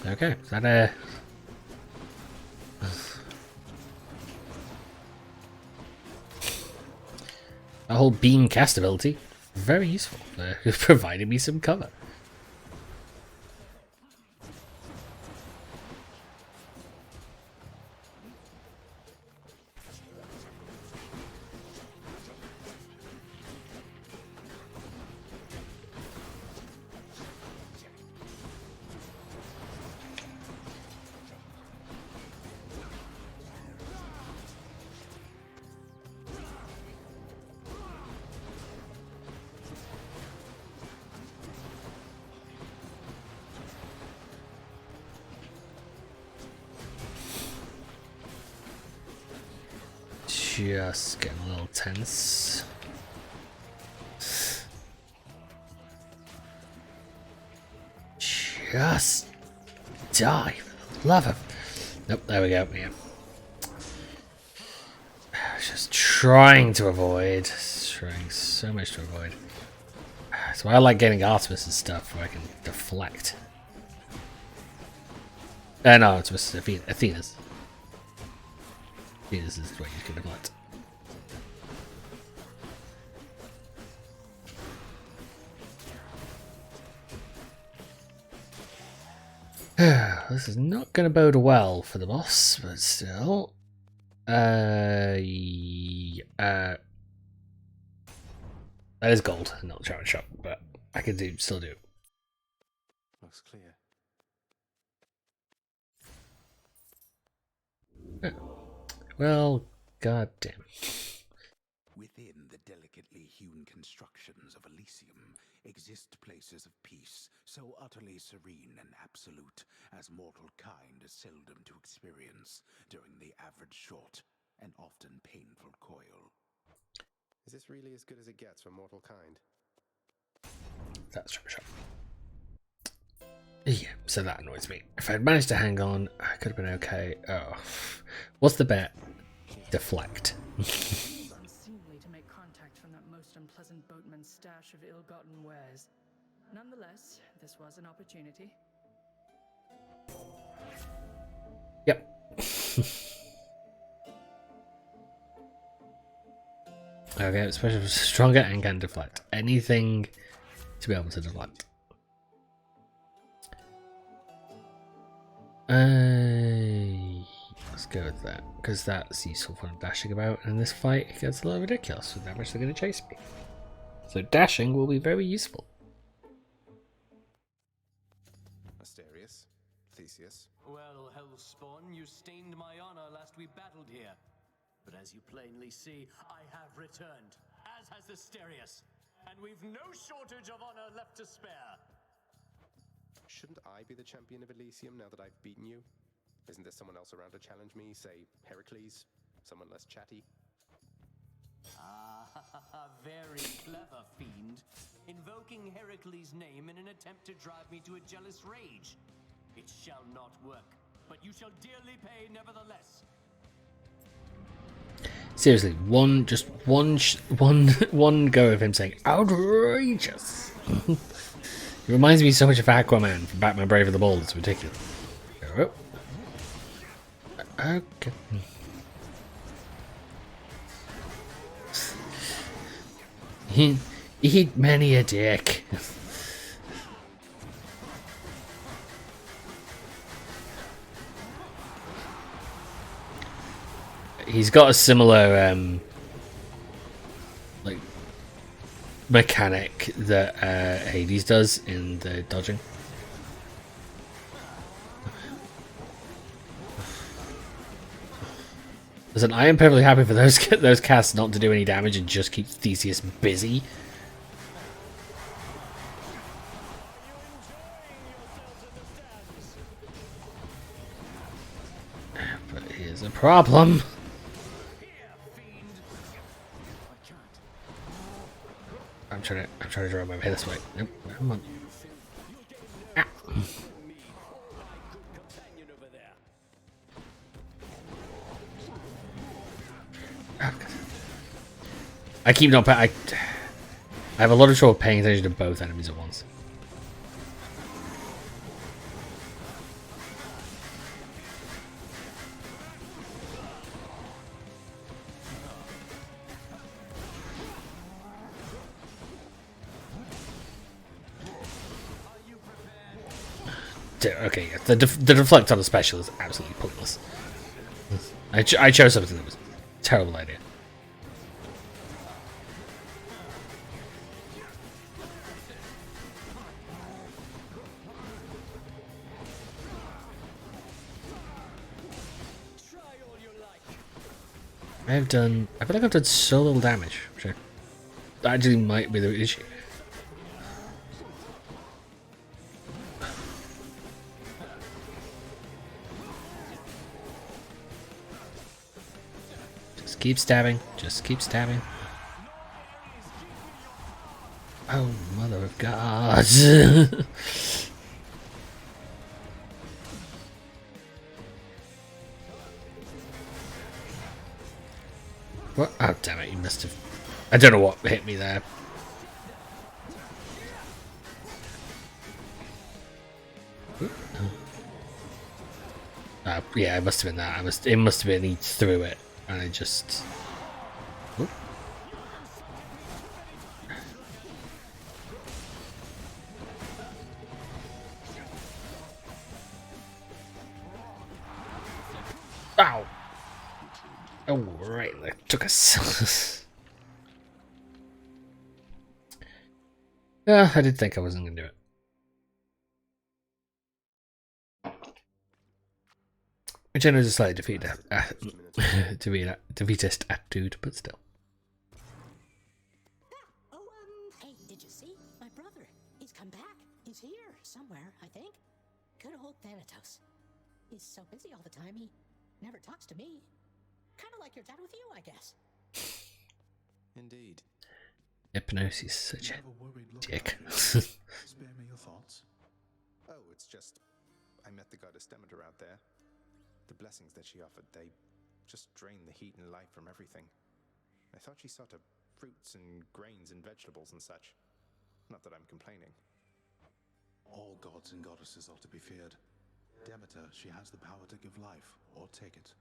Okay, is that a... That whole beam cast ability, very useful, providing me some cover. Just getting a little tense. Just die. Love him. Nope, there we go. Yeah. Just trying to avoid. Trying so much to avoid. That's why I like getting Artemis and stuff where I can deflect. No, Artemis, Athena's. This is what you could have let. This is not going to bode well for the boss, but still. That is gold, not the challenge shop, but I could still do. Looks clear. Well, goddamn. Within the delicately hewn constructions of Elysium exist places of peace so utterly serene and absolute as mortal kind is seldom to experience during the average short and often painful coil. Is this really as good as it gets for mortal kind? That's Trevor Shop. Yeah, so that annoys me. If I'd managed to hang on, I could have been okay. Oh. What's the bet? Deflect. Unseemly to make contact from that most unpleasant boatman's stash of ill-gotten wares. Nonetheless, this was an opportunity. Yep. Okay, especially stronger and can deflect. Anything to be able to deflect. Let's go with that, because that's useful when I'm dashing about, and in this fight it gets a little ridiculous with how much they're going to chase me. So dashing will be very useful. Asterius, Theseus. Well, Hellspawn, you stained my honor last we battled here. But as you plainly see, I have returned, as has Asterius. And we've no shortage of honor left to spare. Shouldn't I be the champion of Elysium now that I've beaten you? Isn't there someone else around to challenge me? Say, Heracles? Someone less chatty? Ah, very clever, fiend. Invoking Heracles' name in an attempt to drive me to a jealous rage. It shall not work, but you shall dearly pay nevertheless. Seriously, one go of him saying outrageous. It reminds me so much of Aquaman from Batman Brave and the Bold. It's ridiculous. Oh. Okay. Eat many a dick. he's got a similar like mechanic that Hades does in the dodging. Listen, I am perfectly happy for those casts not to do any damage and just keep Theseus busy. But here's a problem. I'm trying to draw my way this way. Nope, come on. Ah. I keep not I have a lot of trouble paying attention to both enemies at once. Okay, the deflect on the special is absolutely pointless. I chose something that was a terrible idea. I feel like I've done so little damage. Which actually might be the issue. Just keep stabbing. Just keep stabbing. Oh, mother of God. What? Oh, damn it, you must have... I don't know what hit me there. Yeah, it must have been that. It must have been he threw it, and I just... Oop. Ow! Oh, right, that took us. Yeah, I did think I wasn't going to do it. Which I know is a slightly defeatist attitude, but still. Hey, did you see? My brother. He's come back. He's here somewhere, I think. Good old Thanatos. He's so busy all the time, he never talks to me. Kind of like your dad with you, I guess. Indeed. Hypnosis is such a dick. Spare me your thoughts. Oh, it's just... I met the goddess Demeter out there. The blessings that she offered, they just drain the heat and life from everything. I thought she saw to fruits and grains and vegetables and such. Not that I'm complaining. All gods and goddesses are to be feared. Demeter, she has the power to give life, or take it.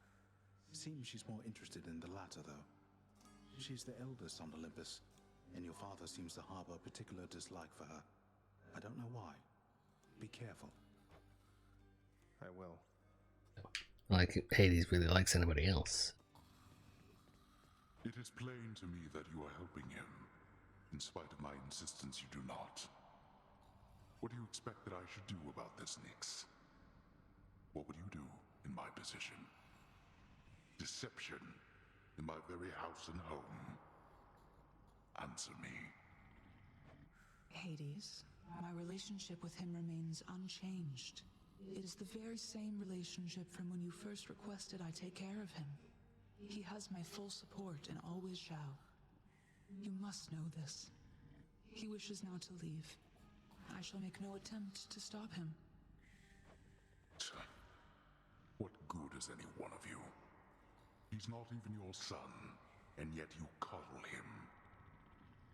Seems she's more interested in the latter, though. She's the eldest on Olympus, and your father seems to harbor a particular dislike for her. I don't know why. Be careful. I will. Like Hades really likes anybody else. It is plain to me that you are helping him. In spite of my insistence, you do not. What do you expect that I should do about this, Nyx? What would you do in my position? Deception in my very house and home. Answer me. Hades, my relationship with him remains unchanged. It is the very same relationship from when you first requested I take care of him. He has my full support and always shall. You must know this. He wishes now to leave. I shall make no attempt to stop him. What good is any one of you? He's not even your son, and yet you coddle him.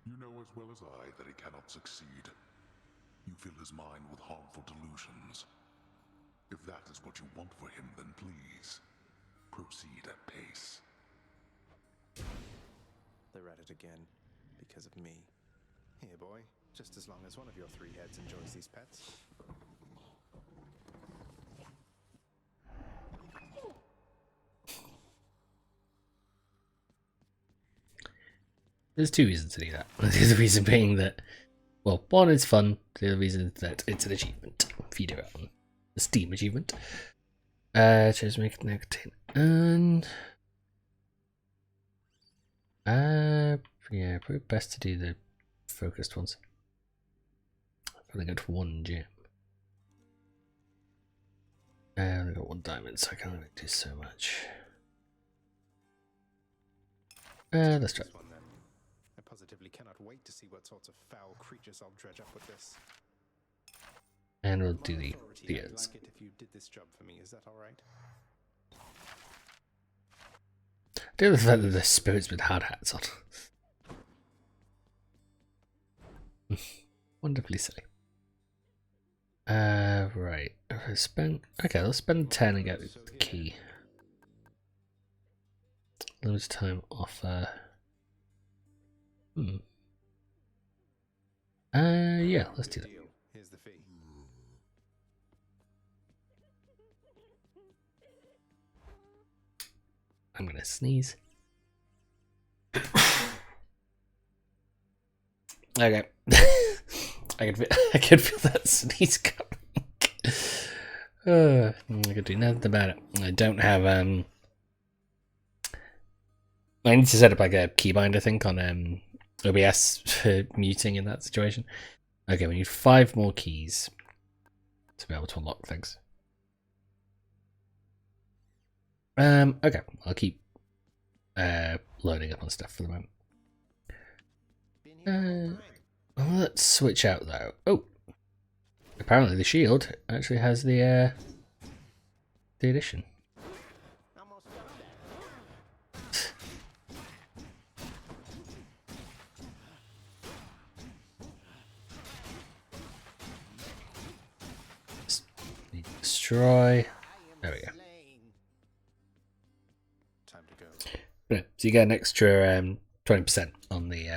You know as well as I that he cannot succeed. You fill his mind with harmful delusions. If that is what you want for him, then please, proceed at pace. They're at it again, because of me. Here, boy, just as long as one of your three heads enjoys these pets. There's two reasons to do that. The other reason being that, well, one, it's fun. The other reason is that it's an achievement if you do it on the Steam achievement. Just make it negative. And yeah, probably best to do the focused ones. I've only got one gem. I've only got one diamond, so I can't really do so much. Let's try. One, then. I positively cannot wait to see what sorts of foul creatures I'll dredge up with this. And we'll do the I'd ends. like it if you did this job for me. Is that all right? I do the fact that the spirits with hard hats on. Wonderfully silly. Right. Okay, let's spend 10 and get the key. Limited time offer. Yeah, let's do that. Here's the fee. I'm gonna sneeze. Okay. I could feel that sneeze coming. I could do nothing about it. I don't have I need to set up like a keybind, I think, on OBS for muting in that situation. Okay, we need 5 more keys to be able to unlock things. Okay, I'll keep loading up on stuff for the moment. Let's switch out though. Oh, apparently the shield actually has the addition. Destroy. There we go. Time to go. Yeah, so you get an extra 20% on the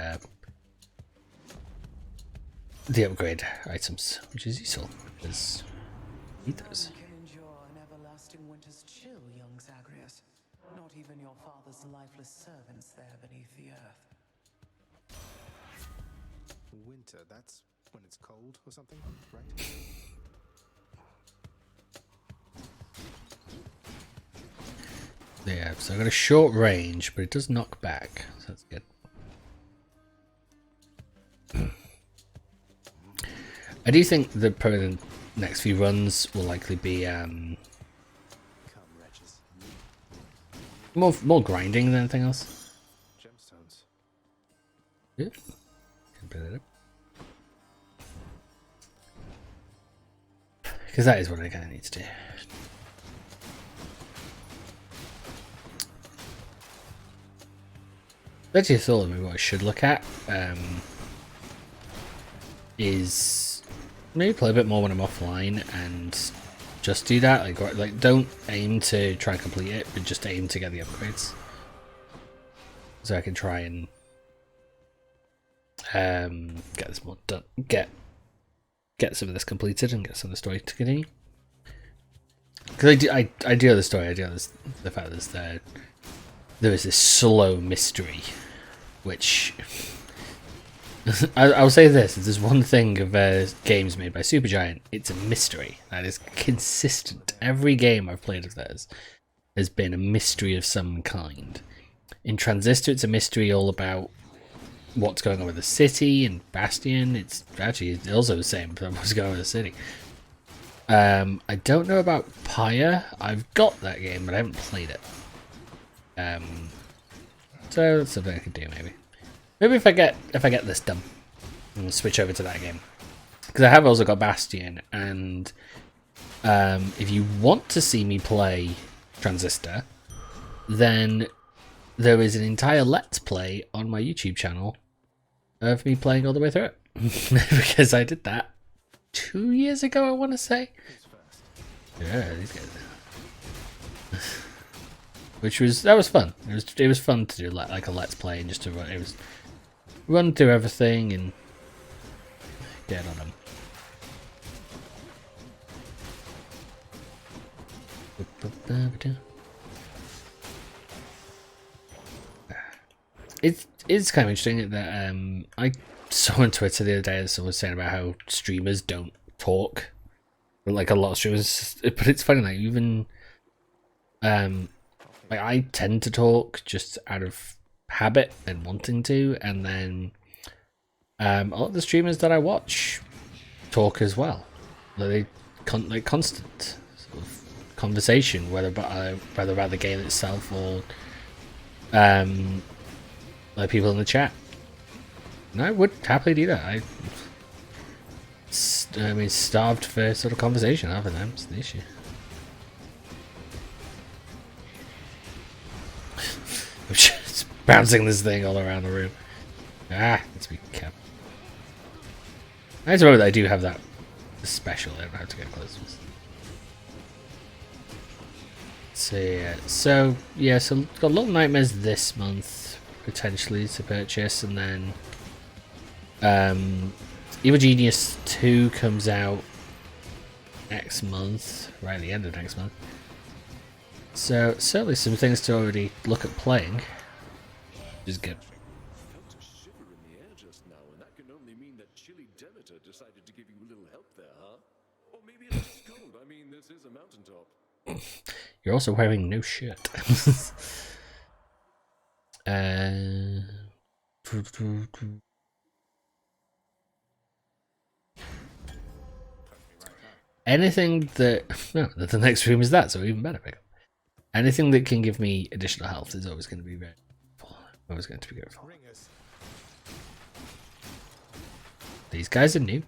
upgrade items, which is useful because you need those. None can endure an everlasting winter's chill, young Zagreus. Not even your father's lifeless servants there beneath the earth. Winter, that's when it's cold or something, right? Yeah, so I got a short range, but it does knock back, so that's good. I do think that probably the next few runs will likely be more grinding than anything else. Gemstones. Yeah, can build it up. Because that is what I kind of need to do. Actually, I thought maybe what I should look at is maybe play a bit more when I'm offline and just do that. Like don't aim to try and complete it, but just aim to get the upgrades, so I can try and get this more done, get some of this completed, and get some of the story to continue. Because I do have the story. I do have the fact that there is this slow mystery, which I'll say this: if there's one thing of games made by Supergiant, it's a mystery that is consistent. Every game I've played of theirs has been a mystery of some kind. In Transistor, it's a mystery all about what's going on with the city, and Bastion, it's actually also the same about what's going on with the city. I don't know about Pyre. I've got that game, but I haven't played it. So that's something I could do maybe. Maybe if I get this done, and switch over to that game, because I have also got Bastion, and if you want to see me play Transistor, then there is an entire Let's Play on my YouTube channel of me playing all the way through it, because I did that 2 years ago, I want to say. Yeah, these guys. That was fun. It was fun to do like a Let's Play and just to run through everything and get on them. it's kind of interesting that I saw on Twitter the other day that someone was saying about how streamers don't talk, like a lot of streamers. But it's funny, like even like I tend to talk just out of habit and wanting to, and then a lot of the streamers that I watch talk as well. Like like constant sort of conversation, whether about the game itself or like people in the chat. And I would happily do that. I mean, starved for sort of conversation other than them. It's the issue. I'm just bouncing this thing all around the room. Let's be careful. I just remember that I do have that special. I don't have to get close to this. So got Little Nightmares this month potentially to purchase, and then Evil Genius 2 comes out next month, right at the end of next month. So certainly some things to already look at playing. Just good. Felt a shiver in the air just now, and that can only mean that chilly Demeter decided to give you a little help there, huh? Or maybe it's just cold. I mean, this is a mountaintop. You're also wearing no shirt. Anything that the next room is that, so even better. Anything that can give me additional health is always going to be very helpful. Always going to be grateful. These guys are new.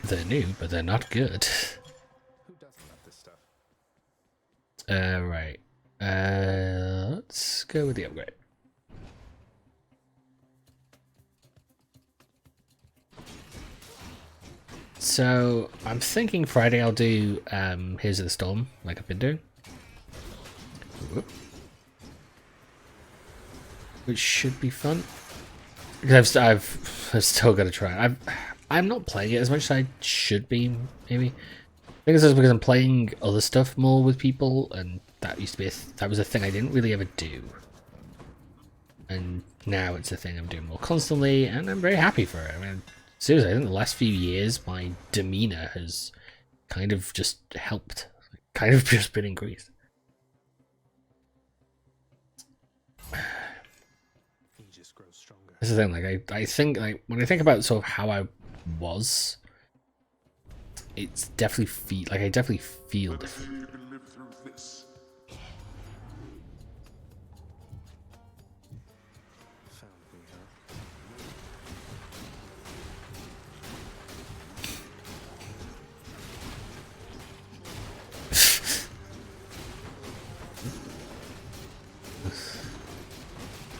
They're new, but they're not good. Who doesn't love this stuff? Right. Let's go with the upgrade. So I'm thinking Friday I'll do Here's the Storm, like I've been doing. Which should be fun. Because I've still got to try it. I'm not playing it as much as I should be, maybe. I think it's because I'm playing other stuff more with people, and that used to be that was a thing I didn't really ever do. And now it's a thing I'm doing more constantly, and I'm very happy for it. I mean, seriously, I think the last few years my demeanor has kind of just helped, kind of just been increased. This is the thing, like I think, like when I think about sort of how I was, it's definitely I definitely feel different. You can live through this.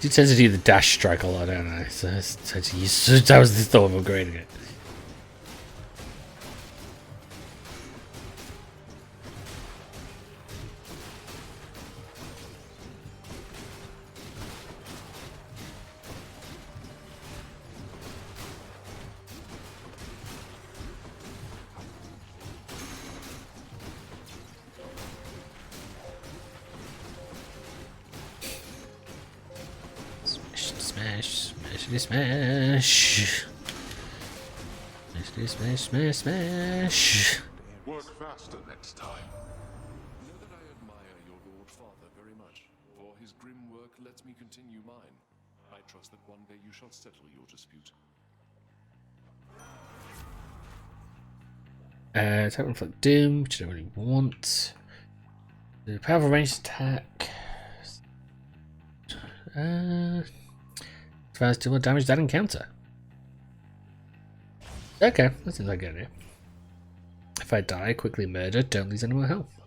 She tends to do the dash strike a lot, don't I? So that was the thought of upgrading it. Smash. Work faster next time. Know that I admire your Lord Father very much, for his grim work lets me continue mine. I trust that one day you shall settle your dispute. Total Inflict Doom, which I don't really want. The powerful ranged attack. Fast deal more damage that encounter. Okay, that seems like a good idea. If I die, quickly murder, don't lose any more health.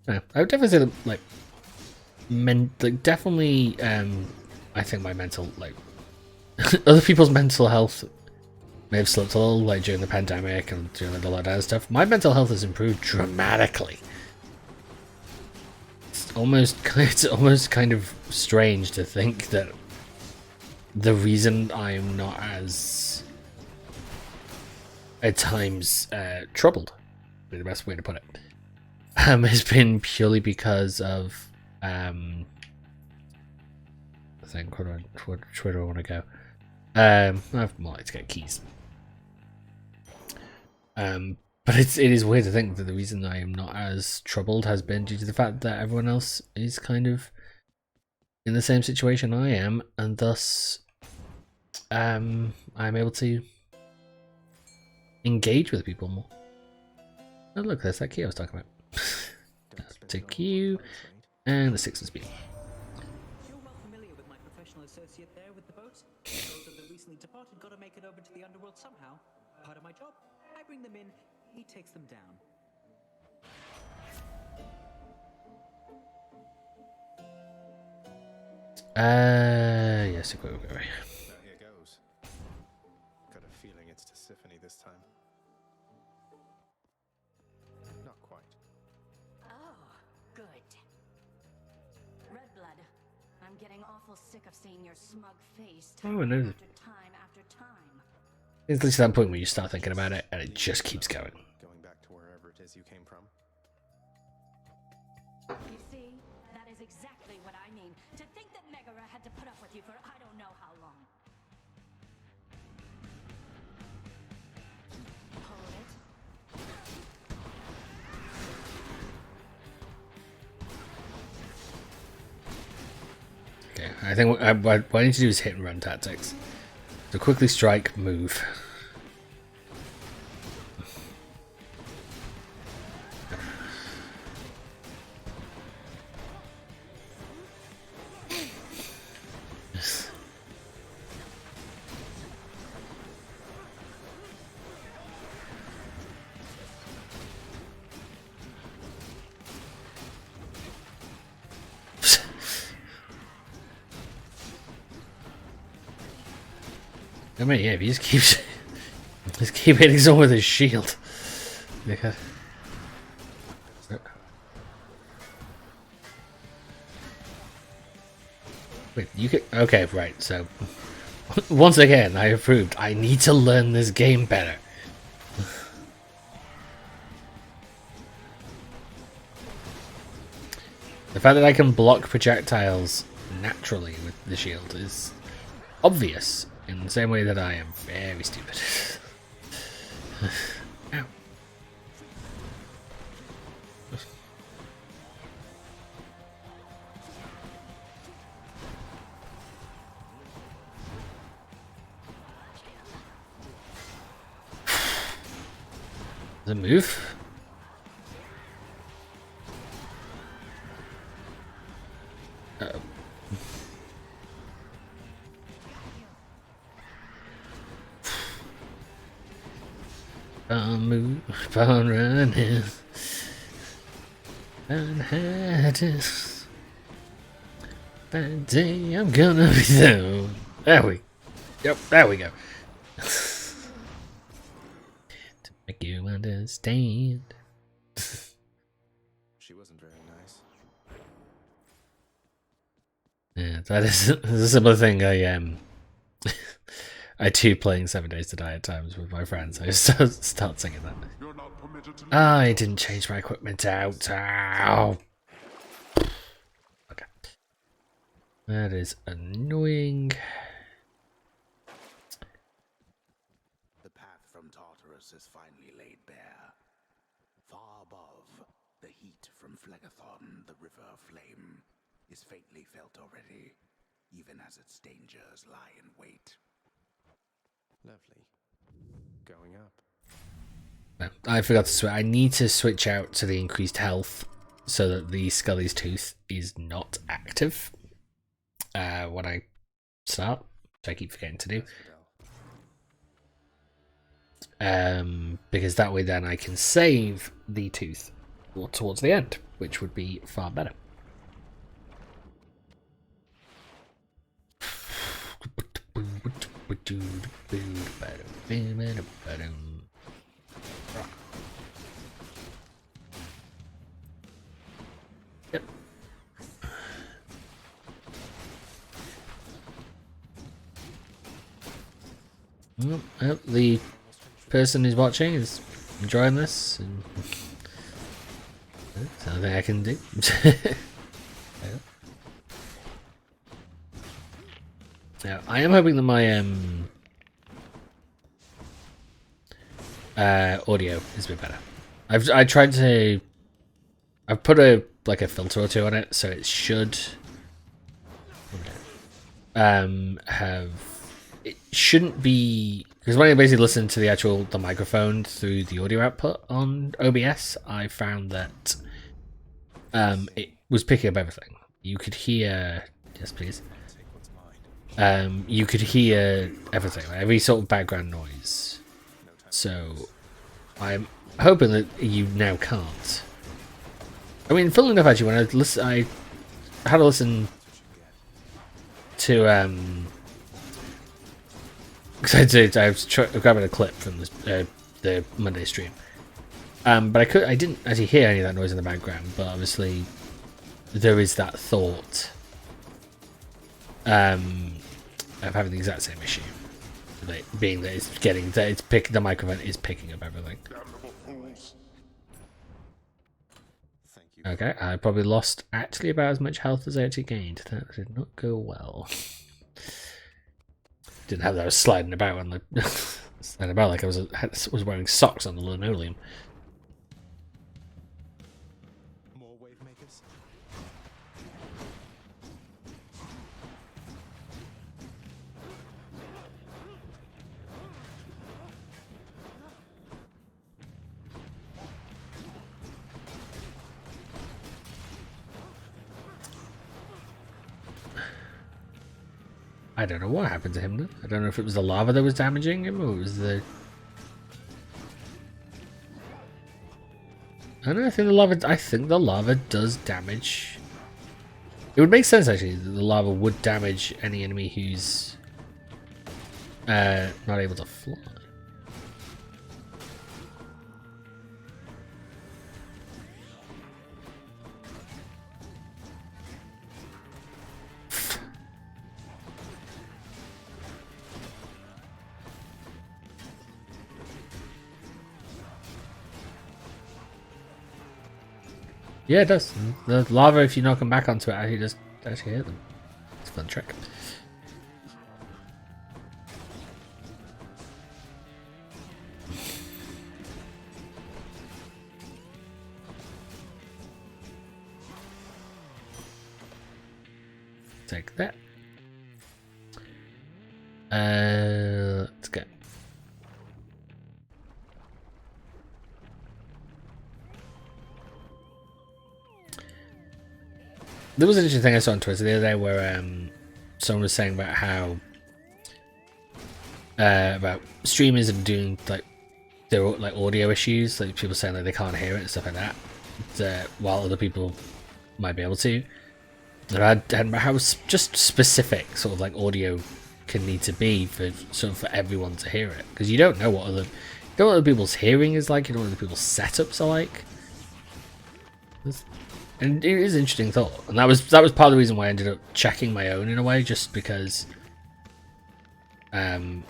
I would definitely say that, definitely, I think my mental, other people's mental health may have slipped a little, during the pandemic and during the lockdown and stuff. My mental health has improved dramatically. It's almost kind of strange to think that the reason I'm not as at times troubled, would be the best way to put it, has been purely because of I think where do I want to go? I've more like to get keys. But it is weird to think that the reason I am not as troubled has been due to the fact that everyone else is kind of in the same situation I am, and thus I'm able to engage with people more. Oh look, there's that key I was talking about. Take Q and the 6 speed. You're well familiar with my professional associate there with the boats. Those of the recently departed gotta make it over to the underworld somehow. Part of my job. I bring them in, he takes them down. Yes, go. Now here goes. Got a feeling it's Tisiphone this time. Not quite. Oh, good. Redblood, I'm getting awful sick of seeing your smug face Oh, I know. time after time. It's at that point where you start thinking about it and it just keeps going. Going back to wherever it is you came from. You see, that is exactly what I mean. To think that Megara had to put up with you for I don't know how long. Hold it. Okay, I think what I need to do is hit and run tactics. So quickly strike, move. I mean, yeah, if he just keep hitting someone with his shield. Okay. Wait, you could. Okay, right. So, once again, I approved. I need to learn this game better. The fact that I can block projectiles naturally with the shield is obvious. In the same way that I am very stupid. Ow. Does it move? Uh-oh. Move, on running, Manhattan. That day I'm gonna be there. There we go. To make you understand. She wasn't very nice. Yeah, that is a similar thing I do playing 7 Days to Die at times with my friends. I just start singing that. I didn't change my equipment out. Ow. Okay. That is annoying. The path from Tartarus is finally laid bare. Far above, the heat from Phlegethon, the river of flame, is faintly felt already, even as its dangers lie in wait. Lovely. Going up. No, I forgot to switch. I need to switch out to the increased health so that the Scully's Tooth is not active when I start, which I keep forgetting to do. Because that way then I can save the tooth towards the end, which would be far better. Yep. Well, the person who's watching is enjoying this, and that's something I can do. Now, I am hoping that my audio is a bit better. I've tried to. I've put a filter or two on it, so it should have. It shouldn't be, because when I basically listened to the microphone through the audio output on OBS, I found that it was picking up everything. You could hear, yes please. You could hear everything, every sort of background noise. So I'm hoping that you now can't. I mean, funnily enough, actually, when I had to listen to because I was grabbing a clip from the Monday stream, but I didn't actually hear any of that noise in the background. But obviously, there is that thought of having the exact same issue, being that the microphone is picking up everything. Okay, I probably lost actually about as much health as I actually gained. That did not go well. Didn't have that I was sliding about on the sliding about like I was wearing socks on the linoleum. More wave makers? I don't know what happened to him then. I don't know if it was the lava that was damaging him or it was the... I don't know, I think the lava does damage... It would make sense actually that the lava would damage any enemy who's not able to fly. Yeah, it does. The lava, if you knock them back onto it, actually just actually hit them. It's a fun trick. Take that. Let's go. There was an interesting thing I saw on Twitter the other day where someone was saying about how about streamers and doing like their like audio issues, like people saying like they can't hear it and stuff like that, while other people might be able to. And how just specific sort of like audio can need to be for everyone to hear it, because you don't know what other people's hearing is like, you don't know what other people's setups are like. And it is an interesting thought, and that was part of the reason why I ended up checking my own in a way, just because I've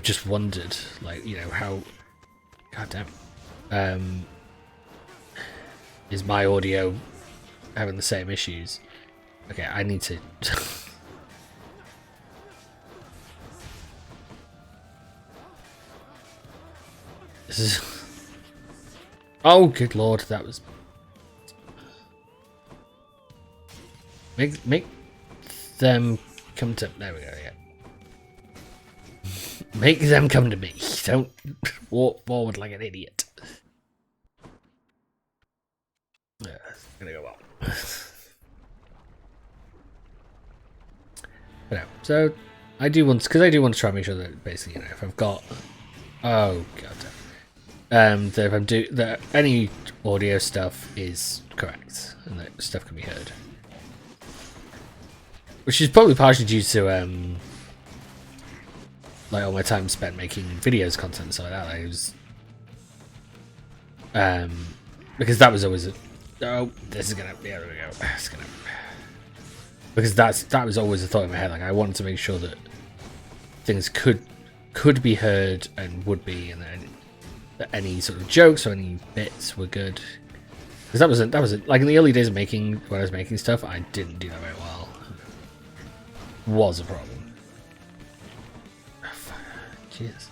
just wondered, like, you know, how goddamn is my audio having the same issues? Okay, I need to this is oh good lord, that was Make them come to... There we go, yeah. Make them come to me. Don't walk forward like an idiot. Yeah, it's gonna go well. But no, so I do want to try and make sure that basically, you know, if I've got... Oh, god. That if I'm that any audio stuff is correct and that stuff can be heard. Which is probably partially due to like all my time spent making videos, content, and stuff like that. Like, it was because that was always this is gonna, yeah, there we go. It's gonna, because that was always a thought in my head. Like, I wanted to make sure that things could could be heard and would be, and any sort of jokes or any bits were good. Because that wasn't like in the early days of making, when I was making stuff, I didn't do that very well. Was a problem. Jeez.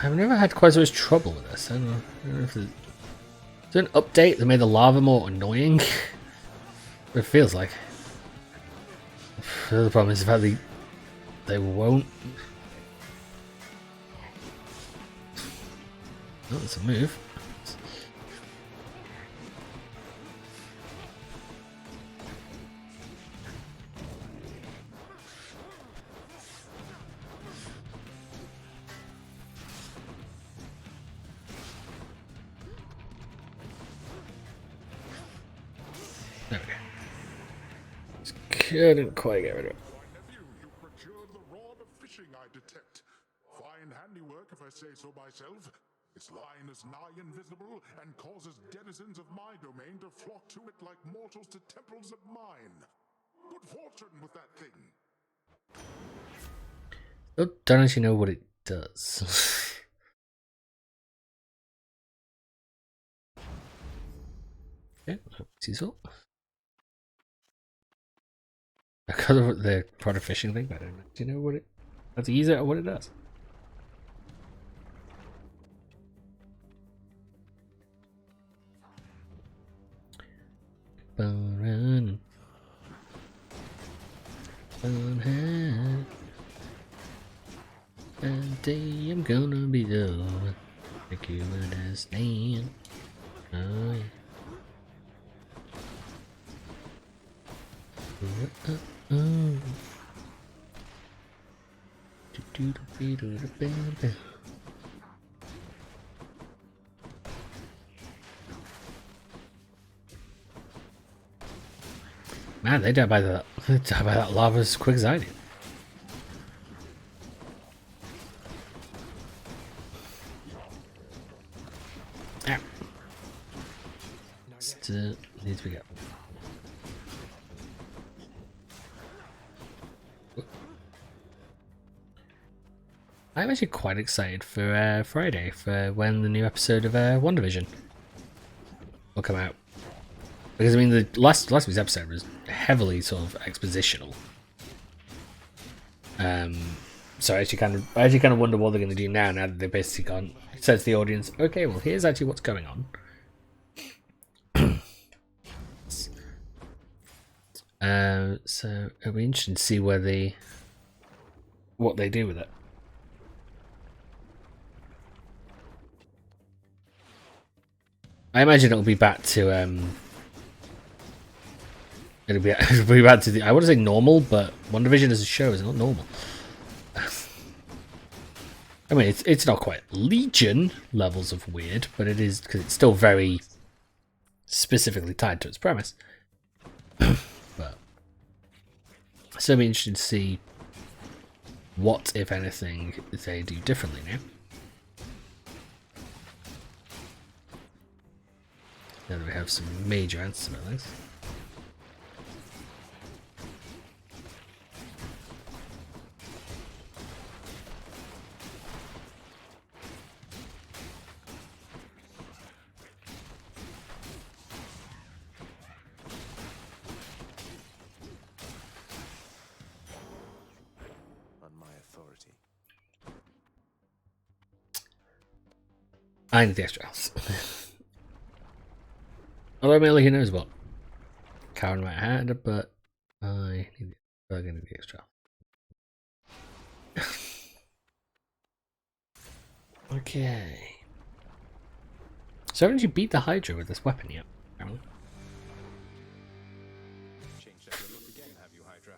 I've never had quite so much trouble with this. I don't know if there's an update that made the lava more annoying. It feels like. The other problem is the fact they won't. Oh, that's a move. There we go. Just couldn't quite get rid of it. You procured the rod of fishing, I detect. Fine handiwork, if I say so myself. Its line is nigh invisible and causes denizens of my domain to flock to it like mortals to temples of mine. Good fortune with that thing. Oh, don't actually know what it does. Okay, that's useful. I kind of the product fishing thing, but I don't know. Do you know what it? How to use it or what it does? Run, run, and day I'm gonna be the one like you understand. Oh yeah. Man, they die by that lava as quick as I did. Ah. Still needs to be go. I'm actually quite excited for Friday, for when the new episode of WandaVision will come out. Because I mean, the last week's episode was heavily sort of expositional. So I actually kind of wonder what they're going to do now that they've basically gone, says the audience, okay, well here's actually what's going on. So it'll be interesting to see what they do with it. I imagine it'll be back to it'll be back to the, I want to say normal, but WandaVision as a show is not normal. I mean, it's not quite Legion levels of weird, but it is, because it's still very specifically tied to its premise. But so it'll be interesting to see what, if anything, they do differently now. Now that we have some major answers about this. On my authority. I need the extra house. Although Melly, who knows what Karen might have had, but I need the extra. Okay. So haven't you beat the Hydra with this weapon yet? Apparently. Change that look again, have you, Hydra?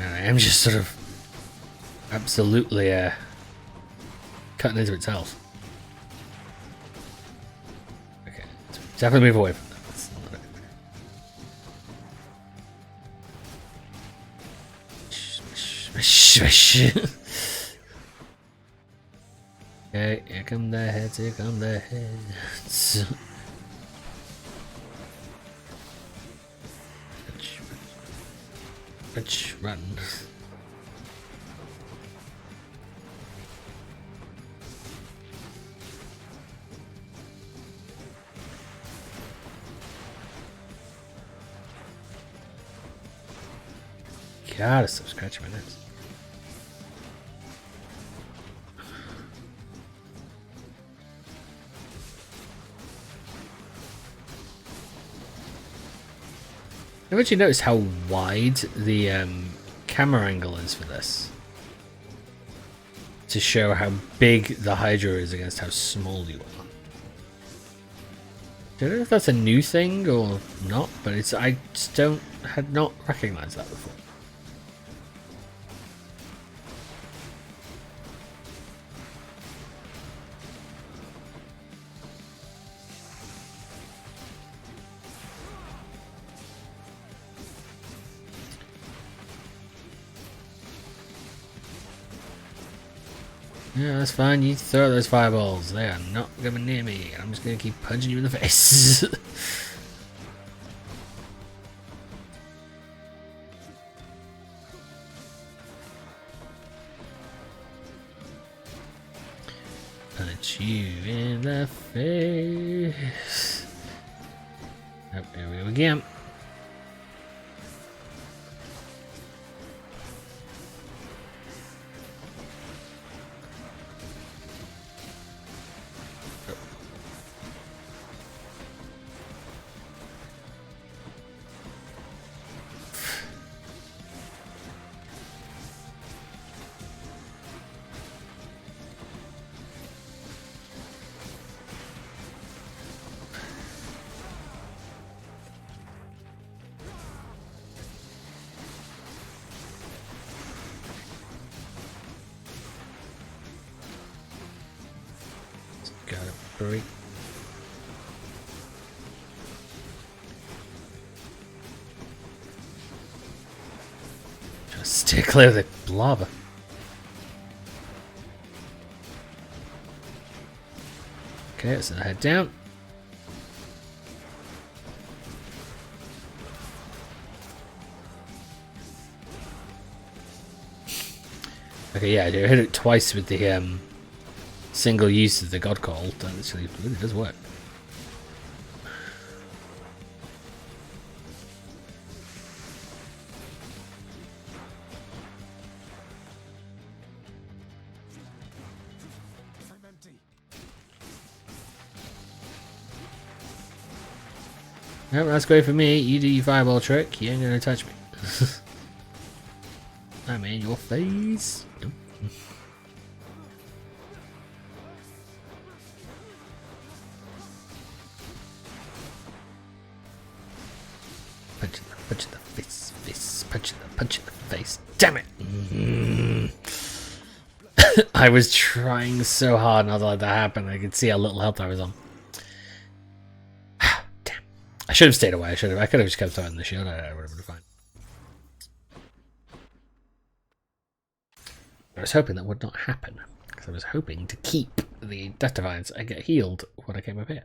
And I am just sort of absolutely cutting into itself. Okay, definitely move away from that. Okay, here come the heads, here come the heads. Bitch, run. God, it's so scratching my nuts. I've actually noticed how wide the camera angle is for this, to show how big the Hydra is against how small you are. I don't know if that's a new thing or not, but I just had not recognized that before. Yeah, that's fine. You throw those fireballs. They are not coming near me. I'm just going to keep punching you in the face. Punch you in the face. Oh, here we go again. Got it, break. Just stay clear of the lava. Okay, so head down. Okay, yeah, I hit it twice with the single use of the God Call. That actually really does work. I'm empty. Nope, that's great for me. You do your fireball trick. You ain't gonna touch me. I'm in your face. Nope. Punch in the face, punch in the face. Damn it! I was trying so hard not to let that happen. I could see how little health I was on. Damn. I should have stayed away. I could have just kept throwing the shield. I would have been fine. I was hoping that would not happen, because I was hoping to keep the Death Defiance and get healed when I came up here.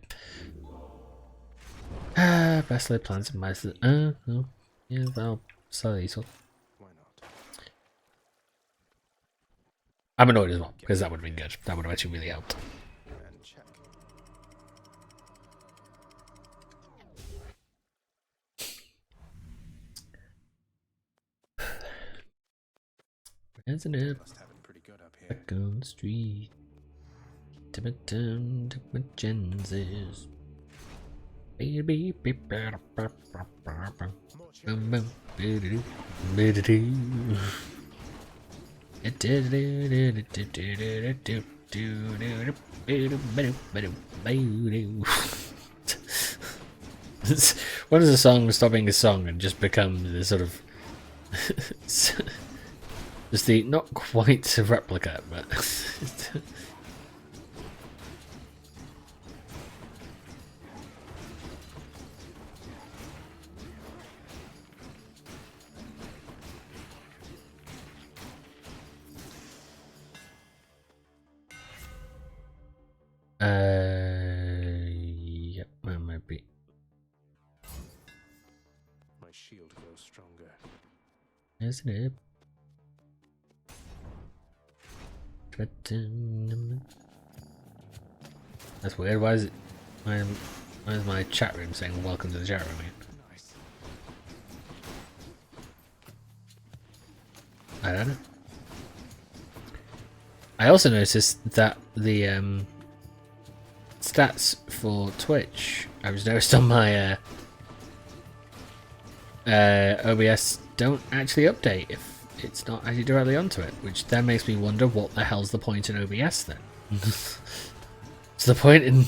Best laid plans in my... oh. Yeah, I'll sell these off. Why not? I'm annoyed as well, because that would have been good. That would have actually really helped. And check. Isn't it? Must have it pretty good up here. Back on the street. Tim Jenses. Baby, when does a song stop being a song and just become the sort of It's the not quite a replica, but yep, that might be. My shield grows stronger. Isn't it? That's weird. Why is it? Why is my chat room saying welcome to the chat room again? Nice. I don't know. I also noticed that the stats for Twitch, I was noticed on my OBS, don't actually update if it's not actually directly onto it, which then makes me wonder what the hell's the point in OBS then. What's the point in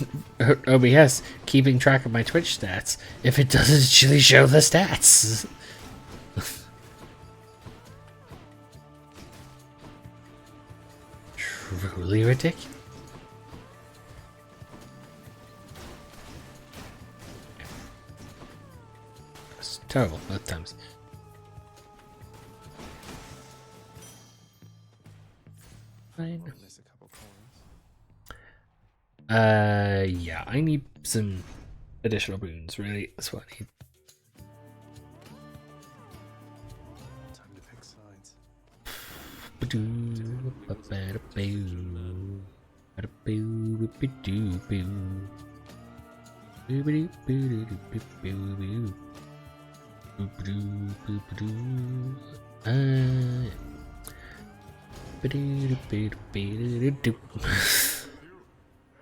OBS keeping track of my Twitch stats if it doesn't actually show the stats? Truly ridiculous. It's terrible both times. Fine. Yeah, I need some additional boons, really. That's what I need. Time to pick sides.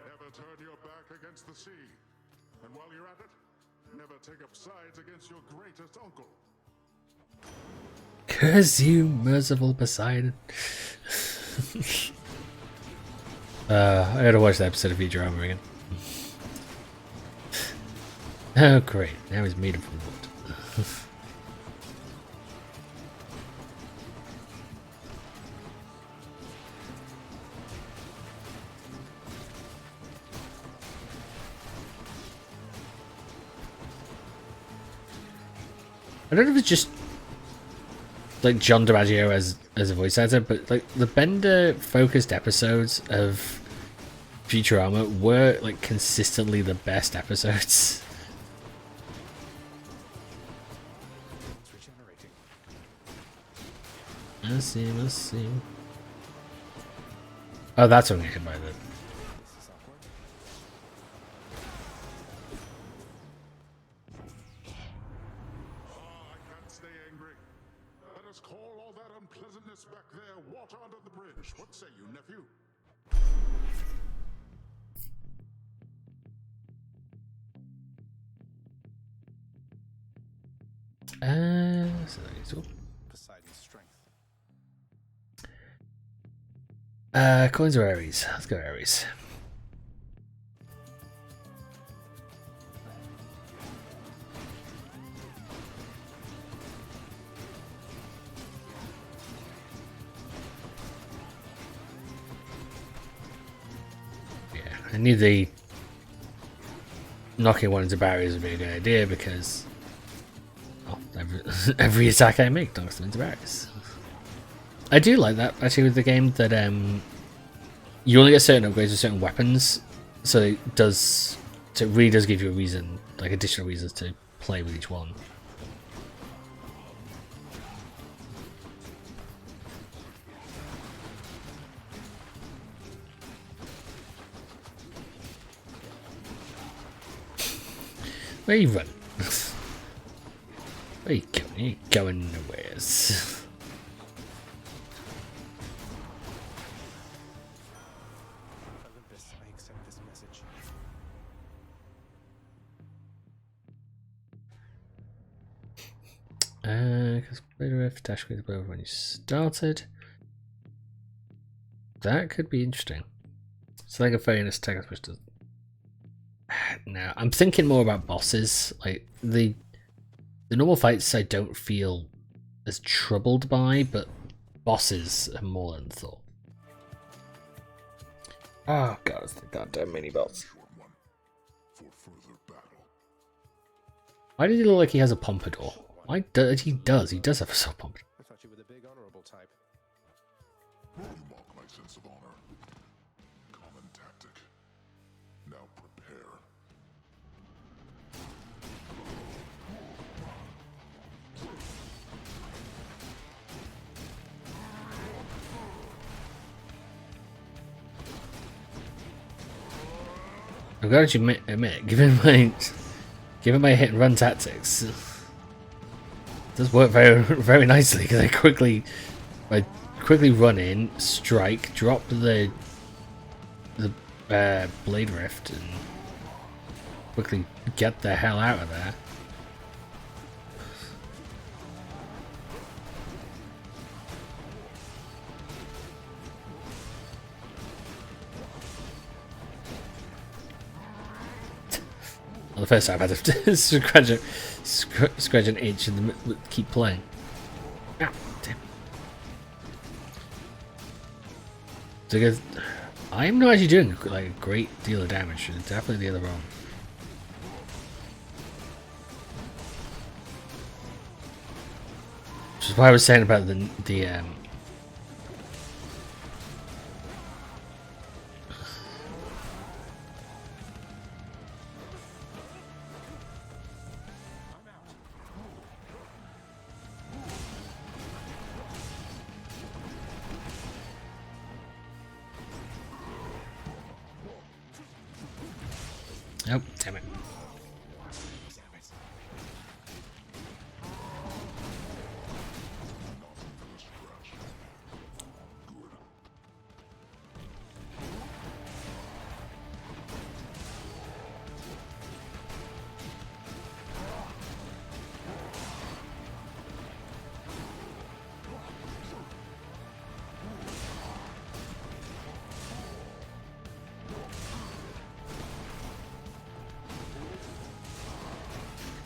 Never turn your back against the sea. And while you're at it, never take up sides against your greatest uncle. Curse you, merciful Poseidon. I gotta watch that episode of Futurama again. Oh great, now he's made of wood. I don't know if it's just like John DiMaggio as a voice actor, but like the Bender focused episodes of Futurama were like consistently the best episodes. It's regenerating. I see. Oh, that's what I'm getting by the. This is awkward. I can't stay angry. Let us call all that unpleasantness back there water under the bridge. What say you, nephew? So that's all. Poseidon's strength. Coins or Ares? Let's go Ares. Yeah, I knew the knocking one into barriers would be a good idea because every attack I make knocks them into barriers. I do like that actually with the game that you only get certain upgrades with certain weapons, so it really does give you a reason, like additional reasons to play with each one. Where you run? Where you going? You ain't going nowheres. Olympus, I accept this message. Because Rift dash with above when you started. That could be interesting. So like a fairness attack which does. Now I'm thinking more about bosses. Like the normal fights I don't feel as troubled by, but bosses are more than thought. Oh god, it's the goddamn mini boss. Why does he look like he has a pompadour? Why does he does have a soft pompadour. I thought you were the big honorable type. You mock my sense of honor. Common tactic. Now prepare. I've got to admit, given my hit and run tactics, it does work very nicely because I quickly run in, strike, drop the blade rift, and quickly get the hell out of there. Well, the first time I had to scratch an itch and keep playing. Ah, damn. So guys, I'm not actually doing like a great deal of damage. It's definitely the other wrong. Which is why I was saying about the oh, damn it.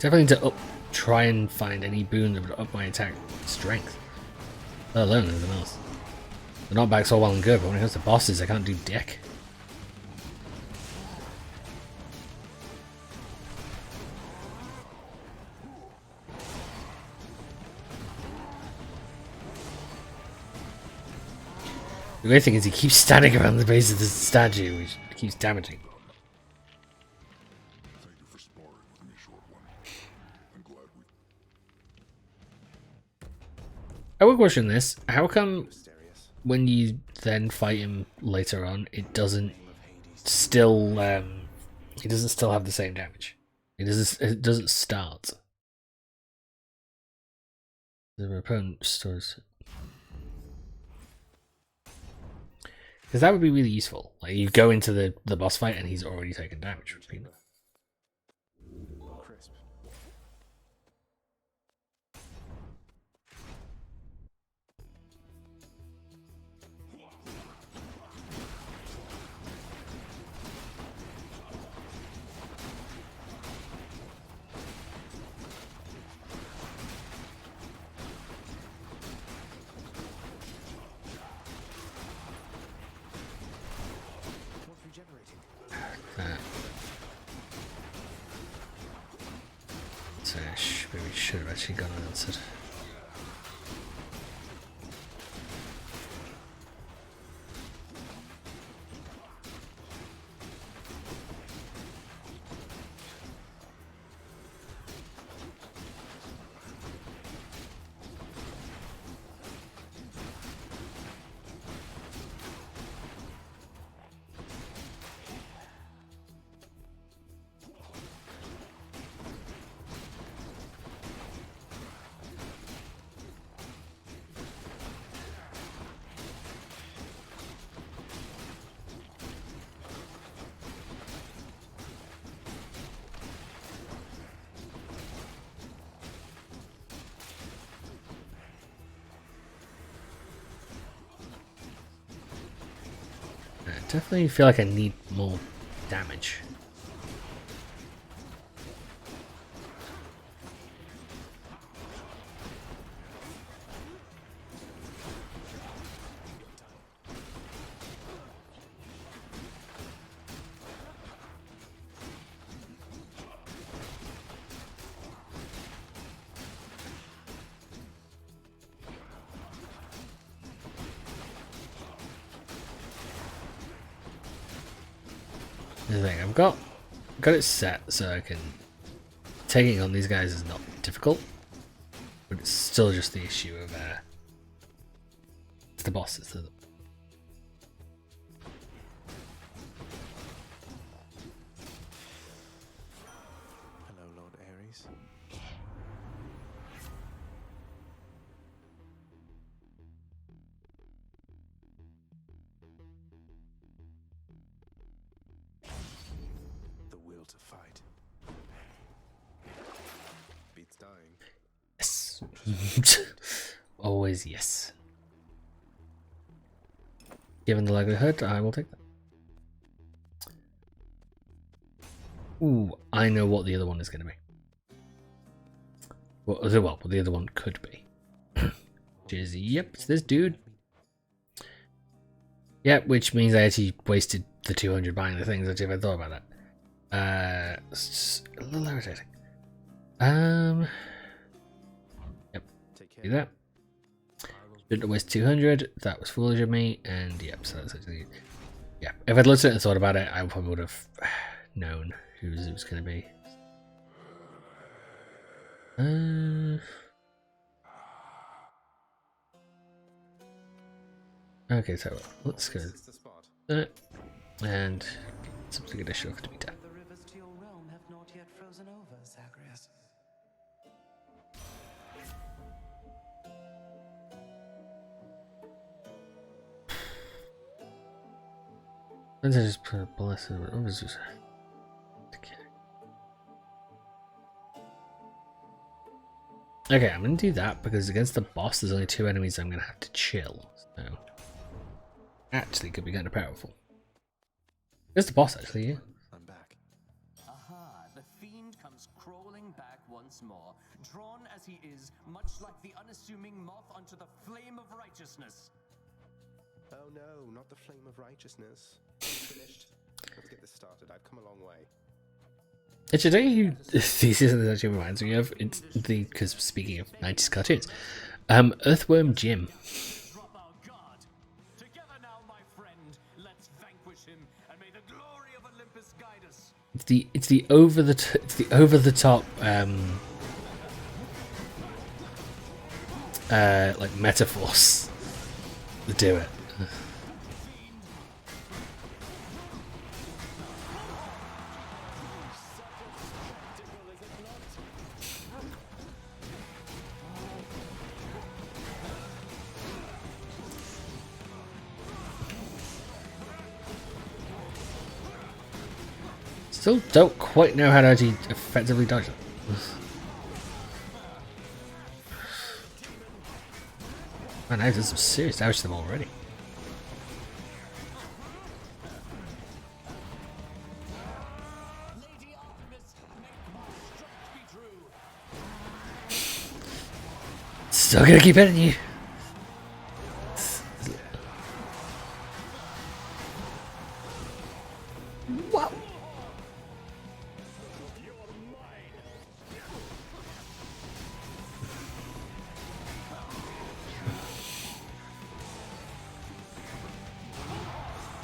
Definitely to try and find any boon that would up my attack strength. Let alone anything else. The knockback's all well and good, but when it comes to bosses, I can't do dick. The great thing is he keeps standing around the base of the statue, which keeps damaging. I would question this. How come when you then fight him later on, it doesn't still he doesn't still have the same damage? It doesn't start. The opponent stores. Because that would be really useful. Like you go into the boss fight and he's already taken damage. Crisp. So maybe we should have actually gone and answered. I definitely feel like I need more damage. The thing I've got it set so I can taking on these guys is not difficult, but it's still just the issue of it's the bosses. Hello, Lord Ares. The will to fight. Beats dying. Yes. Always yes. Given the likelihood, I will take that. Ooh, I know what the other one is going to be. Well, what the other one could be. Which is, yep, it's this dude. Yep, which means I actually wasted the 200 buying the things, actually, if I thought about that. It's a little irritating. Yep, do that. Didn't waste 200, that was foolish of me, and yep, so that's actually, yeah. If I'd looked at it and thought about it, I probably would have known who it was going to be. Okay, so let's go and something additional to be done. The rivers to your realm have not yet frozen over, Zagreus. Once I just put a blessed over. Okay, I'm gonna do that because against the boss there's only 2 enemies I'm gonna have to chill. So actually could be kind of powerful. There's the boss actually, yeah. I'm back. Aha, the fiend comes crawling back once more, drawn as he is, much like the unassuming moth onto the flame of righteousness. Oh no, not the flame of righteousness. Finished. Let's get this started. I've come a long way. Actually, don't you? This actually reminds me of it's the because speaking of 90s cartoons, Earthworm Jim. Drop our guard. Together now, my friend. Let's vanquish him, and may the glory of Olympus guide us. It's the over the top like metaphors that do it. Still don't quite know how to actually effectively dodge it. Man, I did some serious damage to them already. Still gonna keep hitting you. Wow.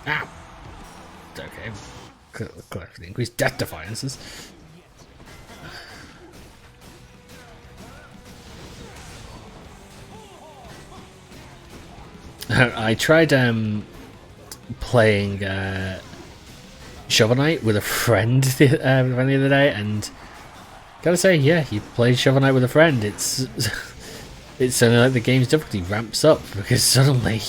Ow. Okay. Collect the increased death defiances. I tried playing Shovel Knight with a friend the other day, and gotta say, yeah, you play Shovel Knight with a friend. It's suddenly like the game's difficulty ramps up because suddenly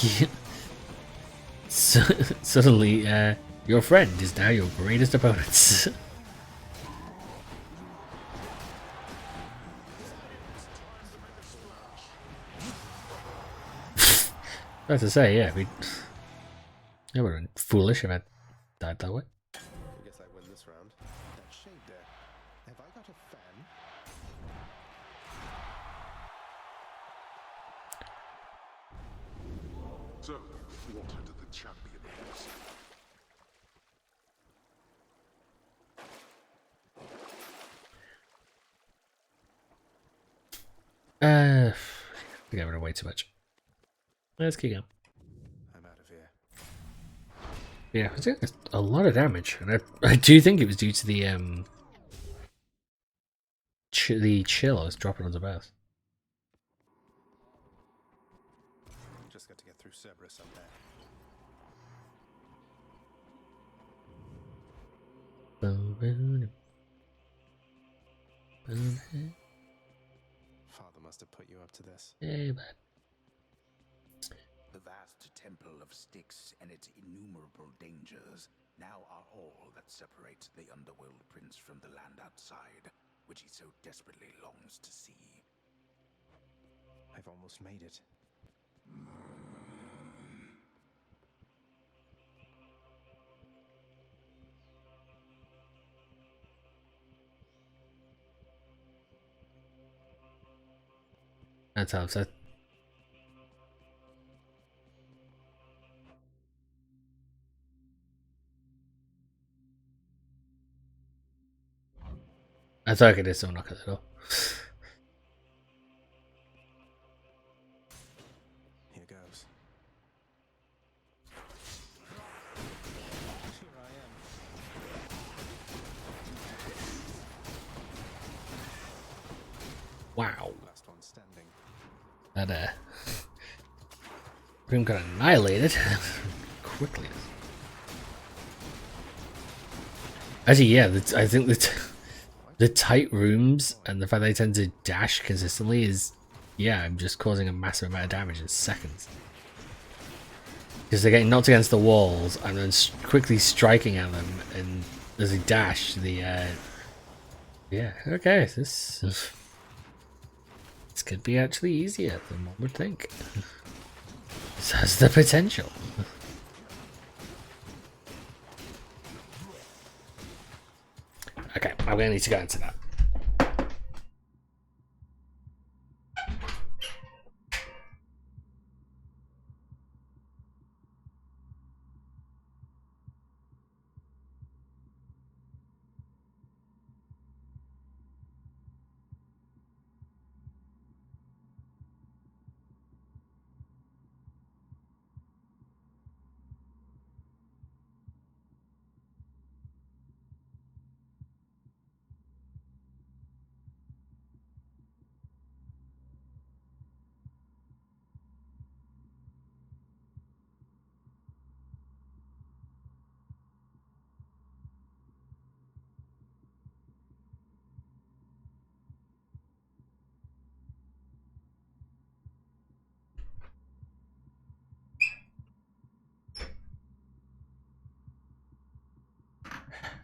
your friend is now your greatest opponent. I have to say, yeah, it would have been foolish if I died that way. I guess I win this round. That shade there. Have I got a fan? So, what did the champion is? I think I went away too much. Let's keep going. I'm out of here. Yeah, I think that's a lot of damage, and I do think it was due to the chill I was dropping on the boss. Just got to get through Cerberus up there. Father must have put you up to this. Hey, man. The vast temple of Styx and its innumerable dangers now are all that separates the Underworld Prince from the land outside, which he so desperately longs to see. I've almost made it. That's how upset. I thought I could hit someone knock at the door. Here goes. Here I am. Wow. Last one standing. That room got annihilated quickly. Actually, yeah, I think the tight rooms and the fact they tend to dash consistently is, yeah, I'm just causing a massive amount of damage in seconds. Because they're getting knocked against the walls and then quickly striking at them, and as they dash, yeah, okay, this could be actually easier than one would think. This has the potential. Okay, I'm gonna need to go into that.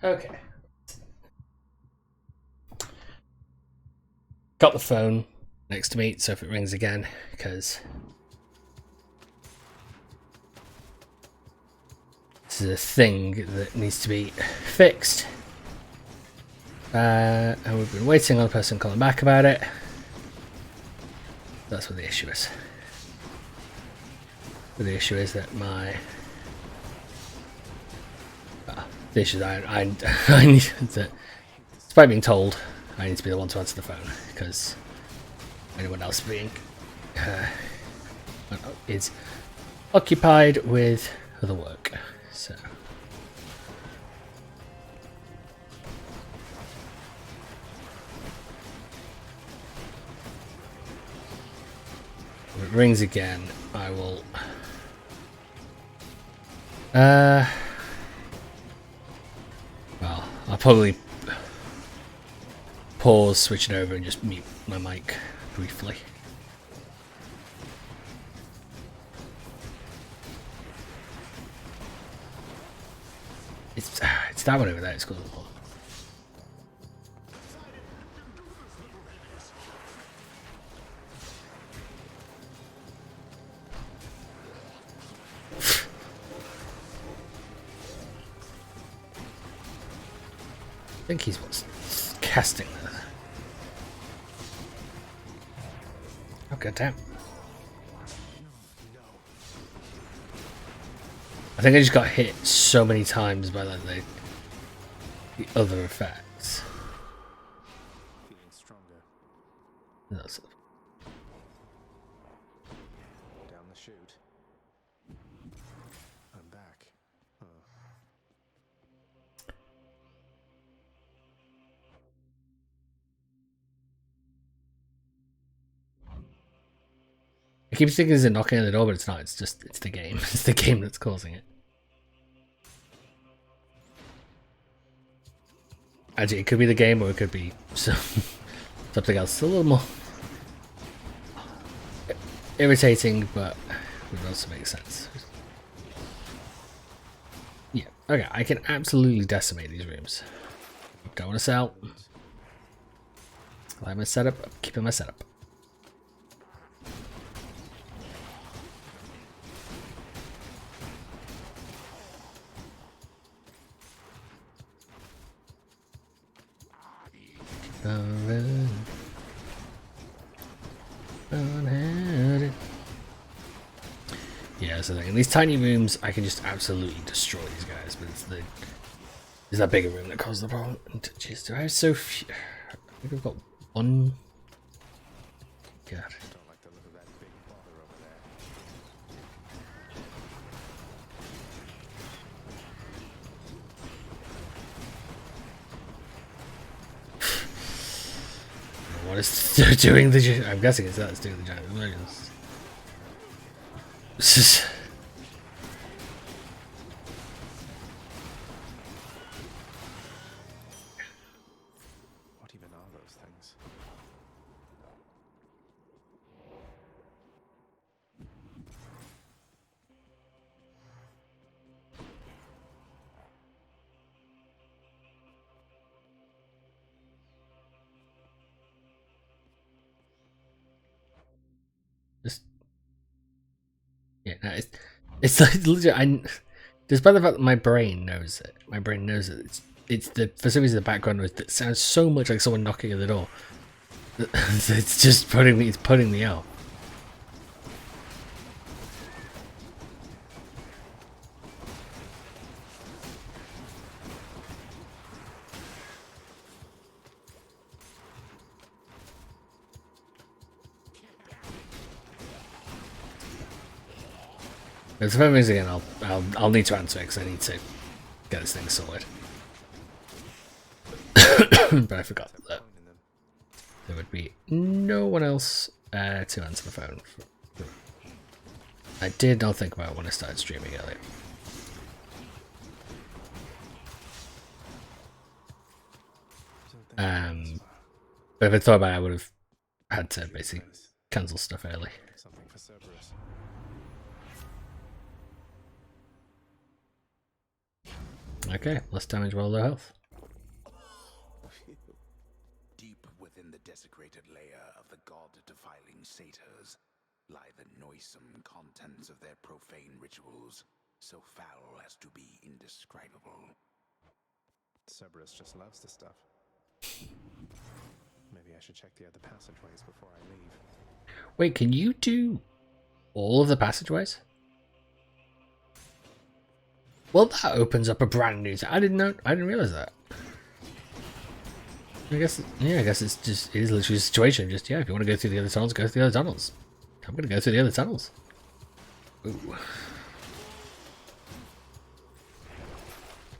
Okay. Got the phone next to me, so if it rings again, because this is a thing that needs to be fixed. And we've been waiting on a person calling back about it. That's what the issue is. But the issue is that the issue is I need to, despite being told, I need to be the one to answer the phone, because anyone else being is occupied with other work. So if it rings again, I will well, I'll probably pause, switch it over, and just mute my mic briefly. It's that one over there. It's called. I think he's what's casting there. Oh, goddamn. I think I just got hit so many times by like the other effects. Feeling stronger. That's it. Down the chute. I'm back. keep thinking it's a knocking on the door, but it's not. It's the game. It's the game that's causing it. Actually, it could be the game, or it could be something else. It's a little more irritating, but it also makes sense. Yeah. Okay, I can absolutely decimate these rooms. Don't want to sell. I have my setup. I'm keeping my setup. Yeah, so in these tiny rooms, I can just absolutely destroy these guys, but it's that bigger room that causes the problem. Jeez, do I have so few? I think I've got one. God. What is doing the? I'm guessing it's that's doing the giant emergence. What even are those things? Just yeah, no, it's like legit. Despite the fact that my brain knows it, it's the for some reason the background noise that sounds so much like someone knocking at the door. It's just putting me out. If I'm missing again, I'll need to answer it because I need to get this thing sorted. But I forgot that there would be no one else to answer the phone. I did not think about it when I started streaming earlier. But if I thought about it, I would have had to basically cancel stuff early. Something for Cerberus. Okay, less damage while low health. Deep within the desecrated layer of the god-defiling satyrs lie the noisome contents of their profane rituals, so foul as to be indescribable. Cerberus just loves the stuff. Maybe I should check the other passageways before I leave. Wait, can you do all of the passageways? Well, that opens up a brand new. I didn't realize that. I guess it is literally a situation. Just yeah, if you want to go through the other tunnels, go through the other tunnels. I'm gonna go through the other tunnels. Ooh.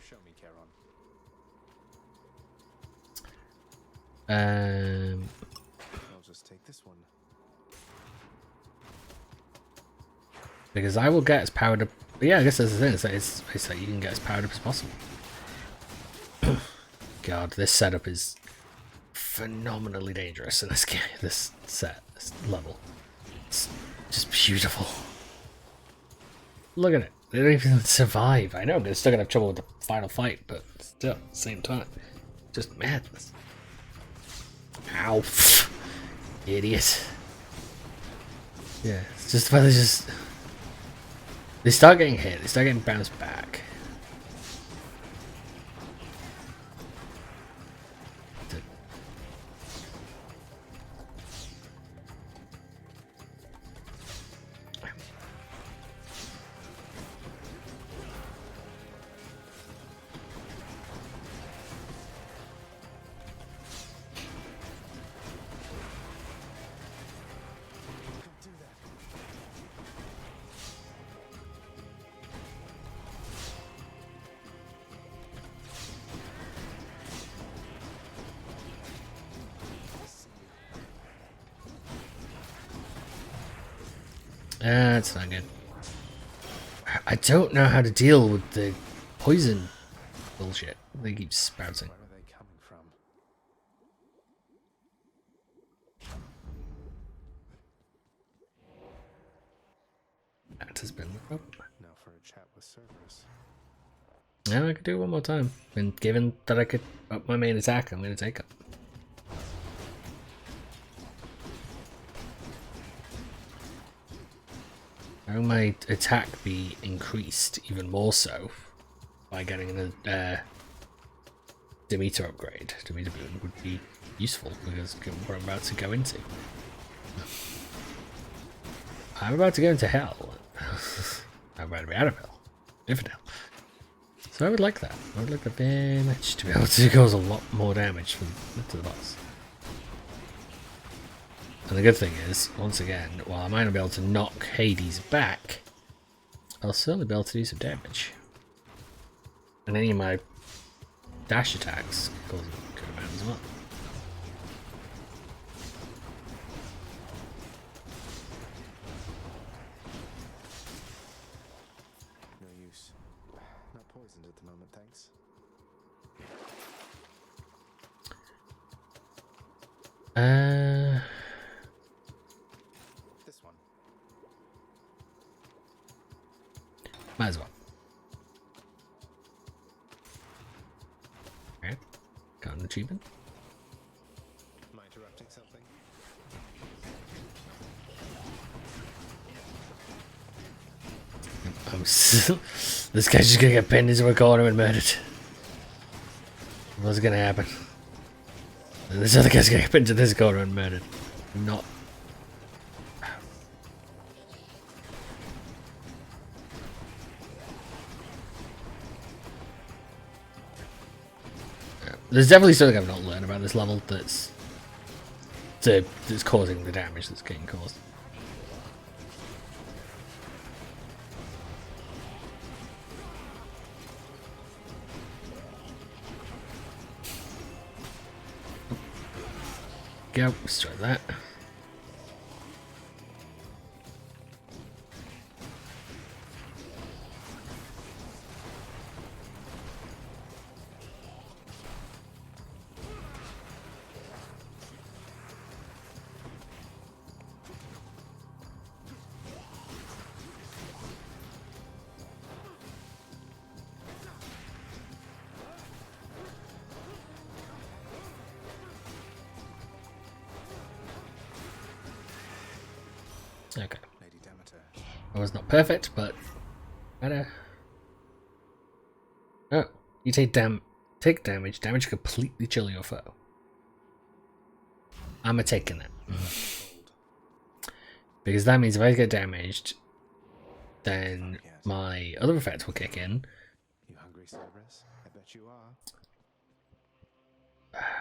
Show me, Charon. I'll just take this one. Because I will get as powered up. But yeah, I guess that's the thing. It's like you can get as powered up as possible. God, this setup is phenomenally dangerous in this game. This level. It's just beautiful. Look at it. They don't even survive. I know they're still gonna have trouble with the final fight, but still, at the same time, just madness. Ow! Idiot. Yeah, it's just whether they start getting hit, they start getting bounced back. That's not good. I don't know how to deal with the poison bullshit they keep spouting. Where are they coming from? That has been the problem. Now for a chat with Cerberus. Now I could do it one more time. And given that I could up my main attack, I'm going to take it. How will my attack be increased even more so by getting a Demeter upgrade? Demeter Boon would be useful because what I'm about to go into. I'm about to go into hell. I'm about to be out of hell. Different hell. So I would like that. I would like that very much to be able to cause a lot more damage to the boss. And the good thing is, once again, while I might not be able to knock Hades back, I'll certainly be able to do some damage. And any of my dash attacks cause a good amount as well. No use. Not poisoned at the moment, thanks. This one. Might as well. Okay. Got an achievement. Am I interrupting something? This guy's just gonna get pinned into a corner and murdered. What's gonna happen? This other guy's gonna get pinned into this corner and murdered. Not. There's definitely something I've not learned about this level that's causing the damage that's getting caused. Go, start that. Okay. Lady Demeter. I was not perfect, but better. Oh, you take damage. Damage completely chill your foe. I'm taking that. Because that means if I get damaged, then my other effects will kick in. You hungry, Cerberus? I bet you are.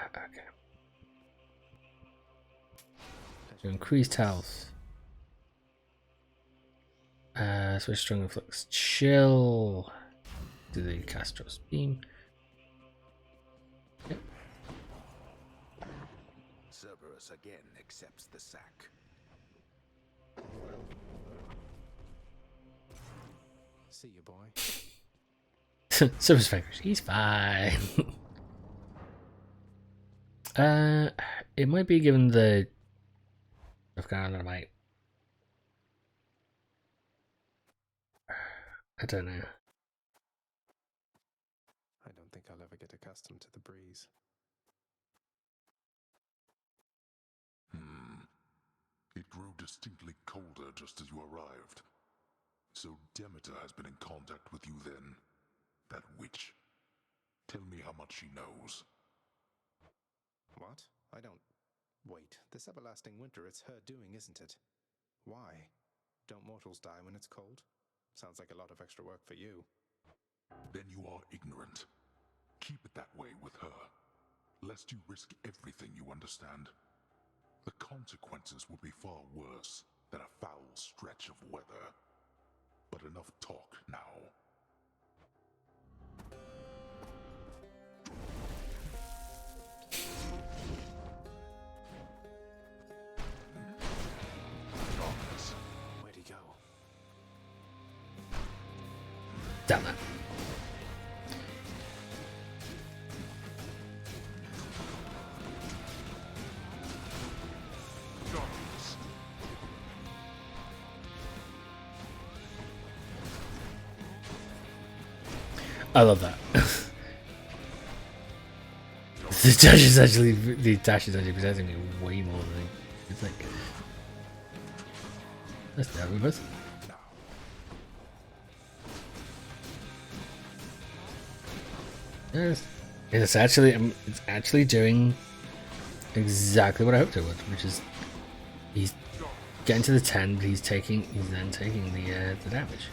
Okay. So increased health. Switch strong reflex chill to the Castros beam. Yep. Cerberus again accepts the sack. See you, boy. Cerberus fingers. He's fine. It might be given the Afghan might. I don't know. I don't think I'll ever get accustomed to the breeze. It grew distinctly colder just as you arrived. So Demeter has been in contact with you then? That witch. Tell me how much she knows. What? I don't... Wait, this everlasting winter, it's her doing, isn't it? Why? Don't mortals die when it's cold? Sounds like a lot of extra work for you. Then you are ignorant. Keep it that way with her, lest you risk everything you understand. The consequences would be far worse than a foul stretch of weather. But enough talk now. Where'd he go? Damn that. I love that. The dash is actually presenting me way more than it's like. That's the Arubas. Yes, it's actually doing exactly what I hoped it would, which is he's getting to the 10, but he's then taking the damage.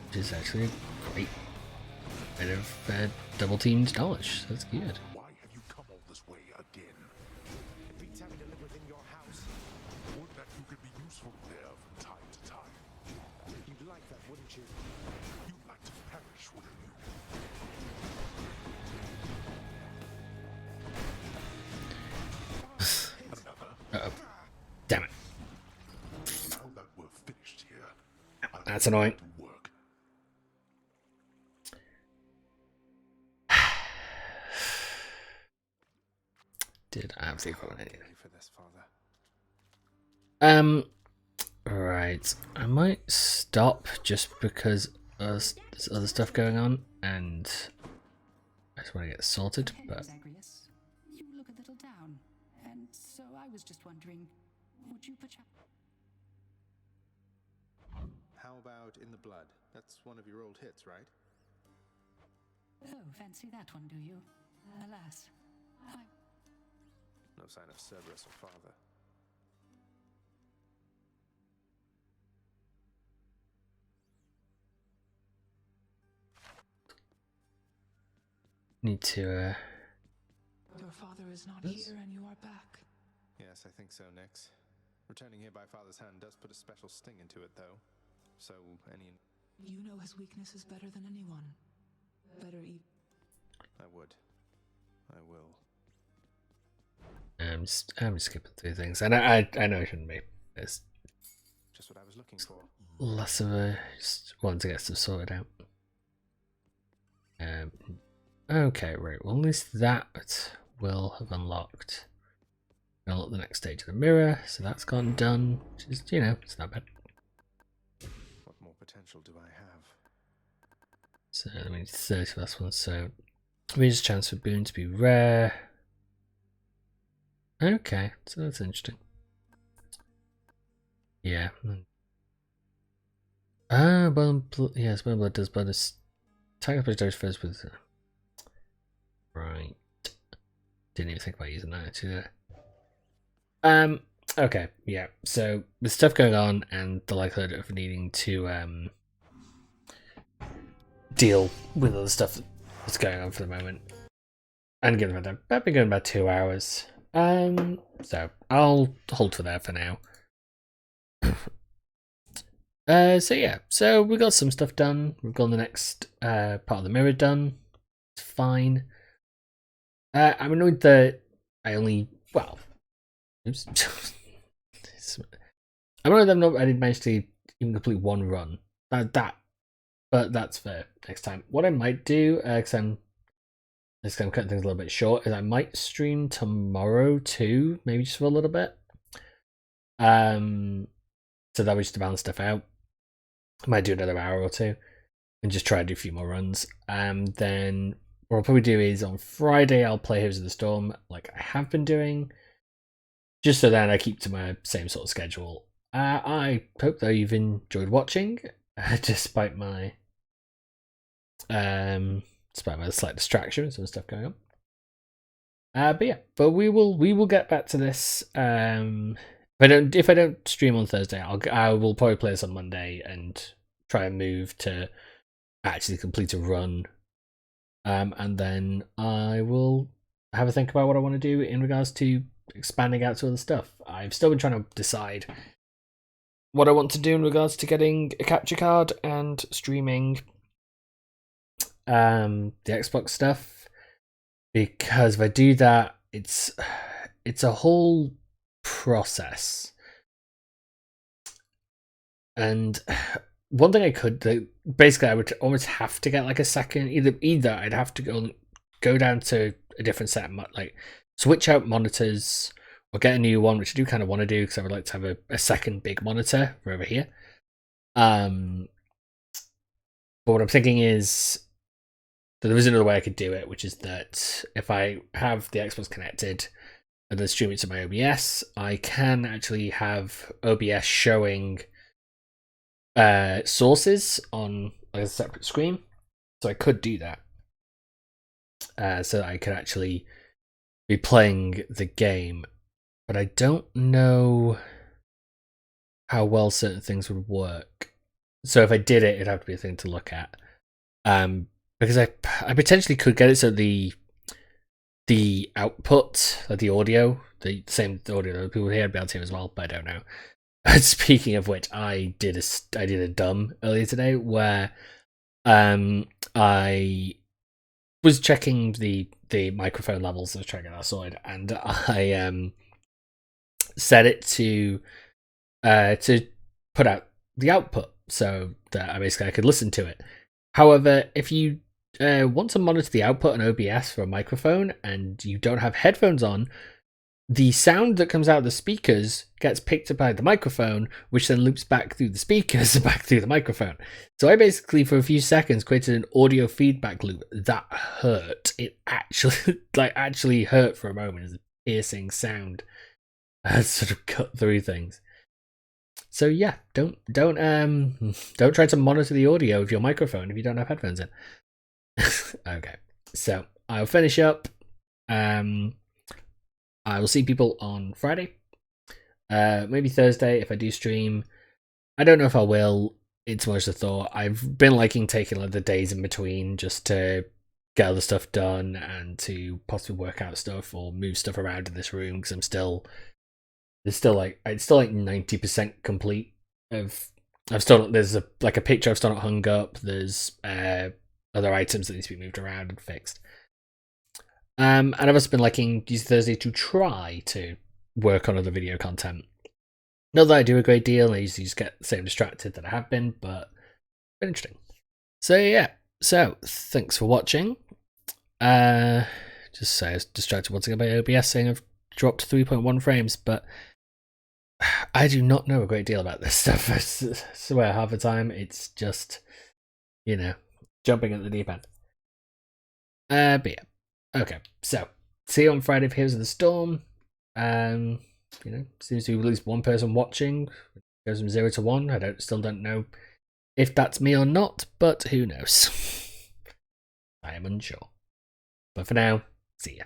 Which is actually a great bit of double teamed knowledge. That's good. Why have you come all this way again? It beats having to live within your house. Would that you could be useful there from time to time. You'd like that, wouldn't you? You'd like to perish, wouldn't you? Uh-oh. Damn it. Now that we're finished here, That's annoying. Did I have the equipment I needed? For this, Father. Right. I might stop just because there's other stuff going on and I just want to get sorted, but Zagreus, you look a little down, and so I was just wondering, would you perchance... How about In the Blood? That's one of your old hits, right? Oh, fancy that one, do you? Alas, No sign of Cerberus or Father. need to Your father is not here and you are back. Yes, I think so, Nyx. Returning here by Father's hand does put a special sting into it, though. So, any... You know his weaknesses better than anyone. Better I would. I will. I'm just skipping through things, and I know I shouldn't be. It's just what I was looking for. Less of a just wanting to get stuff sorted out. Okay, right. Well, at least that will have unlocked. Unlock the next stage of the mirror, so that's gone done. Which is, it's not bad. What more potential do I have? So I mean, 30 for this one. So there's a chance for Boon to be rare. Okay, so that's interesting. Yeah. Yes, Blood does bonus. Attack the first with. Right. Didn't even think about using that actually. Okay, yeah. So with stuff going on and the likelihood of needing to deal with other stuff that's going on for the moment, and given that I've been going about 2 hours. So I'll hold for there for now. So yeah, so we got some stuff done. We've got the next part of the mirror done. It's fine. I'm annoyed that I only oops. I'm annoyed that I didn't manage to even complete one run. But that's fair. Next time, what I might do, because I'm cutting things a little bit short, is I might stream tomorrow too, maybe just for a little bit. So that way just to balance stuff out. I might do another hour or two and just try to do a few more runs. Then what I'll probably do is on Friday I'll play Heroes of the Storm like I have been doing, just so that I keep to my same sort of schedule. I hope though you've enjoyed watching, despite my slight distractions and stuff going on. But we will get back to this. If I don't stream on Thursday, I will probably play this on Monday and try and move to actually complete a run. And then I will have a think about what I want to do in regards to expanding out to other stuff. I've still been trying to decide what I want to do in regards to getting a capture card and streaming the Xbox stuff, because if I do that, it's a whole process. And one thing I could do, basically I would almost have to get like a second, either I'd have to go down to a different set, like switch out monitors or get a new one, which I do kind of want to do because I would like to have a second big monitor for over here. But what I'm thinking is that there is another way I could do it, which is that if I have the Xbox connected and then stream it to my OBS, I can actually have OBS showing sources on like a separate screen. So I could do that. So that I could actually be playing the game. But I don't know how well certain things would work. So if I did it, it'd have to be a thing to look at. Because I potentially could get it so the output, like the audio, the same audio that people here would be able to hear as well, but I don't know. Speaking of which, I did a dumb earlier today where I was checking the microphone levels. I was trying to get that sorted, and I set it to put out the output so that I could listen to it. However, if you want to monitor the output on OBS for a microphone and you don't have headphones on, the sound that comes out of the speakers gets picked up by the microphone, which then loops back through the speakers and back through the microphone. So I basically, for a few seconds, created an audio feedback loop that hurt. It actually hurt for a moment as a piercing sound sort of cut through things. So yeah, don't try to monitor the audio of your microphone if you don't have headphones in. Okay, so I'll finish up. I will see people on Friday, maybe Thursday if I do stream. I don't know if I will. It's much a thought. I've been liking taking like the days in between just to get other stuff done and to possibly work out stuff or move stuff around in this room because it's still like 90% complete. There's a picture I've still not hung up. There's other items that need to be moved around and fixed. And I've also been liking use Thursday to try to work on other video content. Not that I do a great deal, I usually just get the same distracted that I have been, but it's been interesting. So yeah, thanks for watching. Just say I was distracted once again by OBS saying I've dropped 3.1 frames, but I do not know a great deal about this stuff. I swear half the time it's just, jumping at the deep end. But yeah. Okay, so see you on Friday for Heroes of the Storm. Seems to be at least one person watching. It goes from 0 to 1. I still don't know if that's me or not, but who knows? I am unsure. But for now, see ya.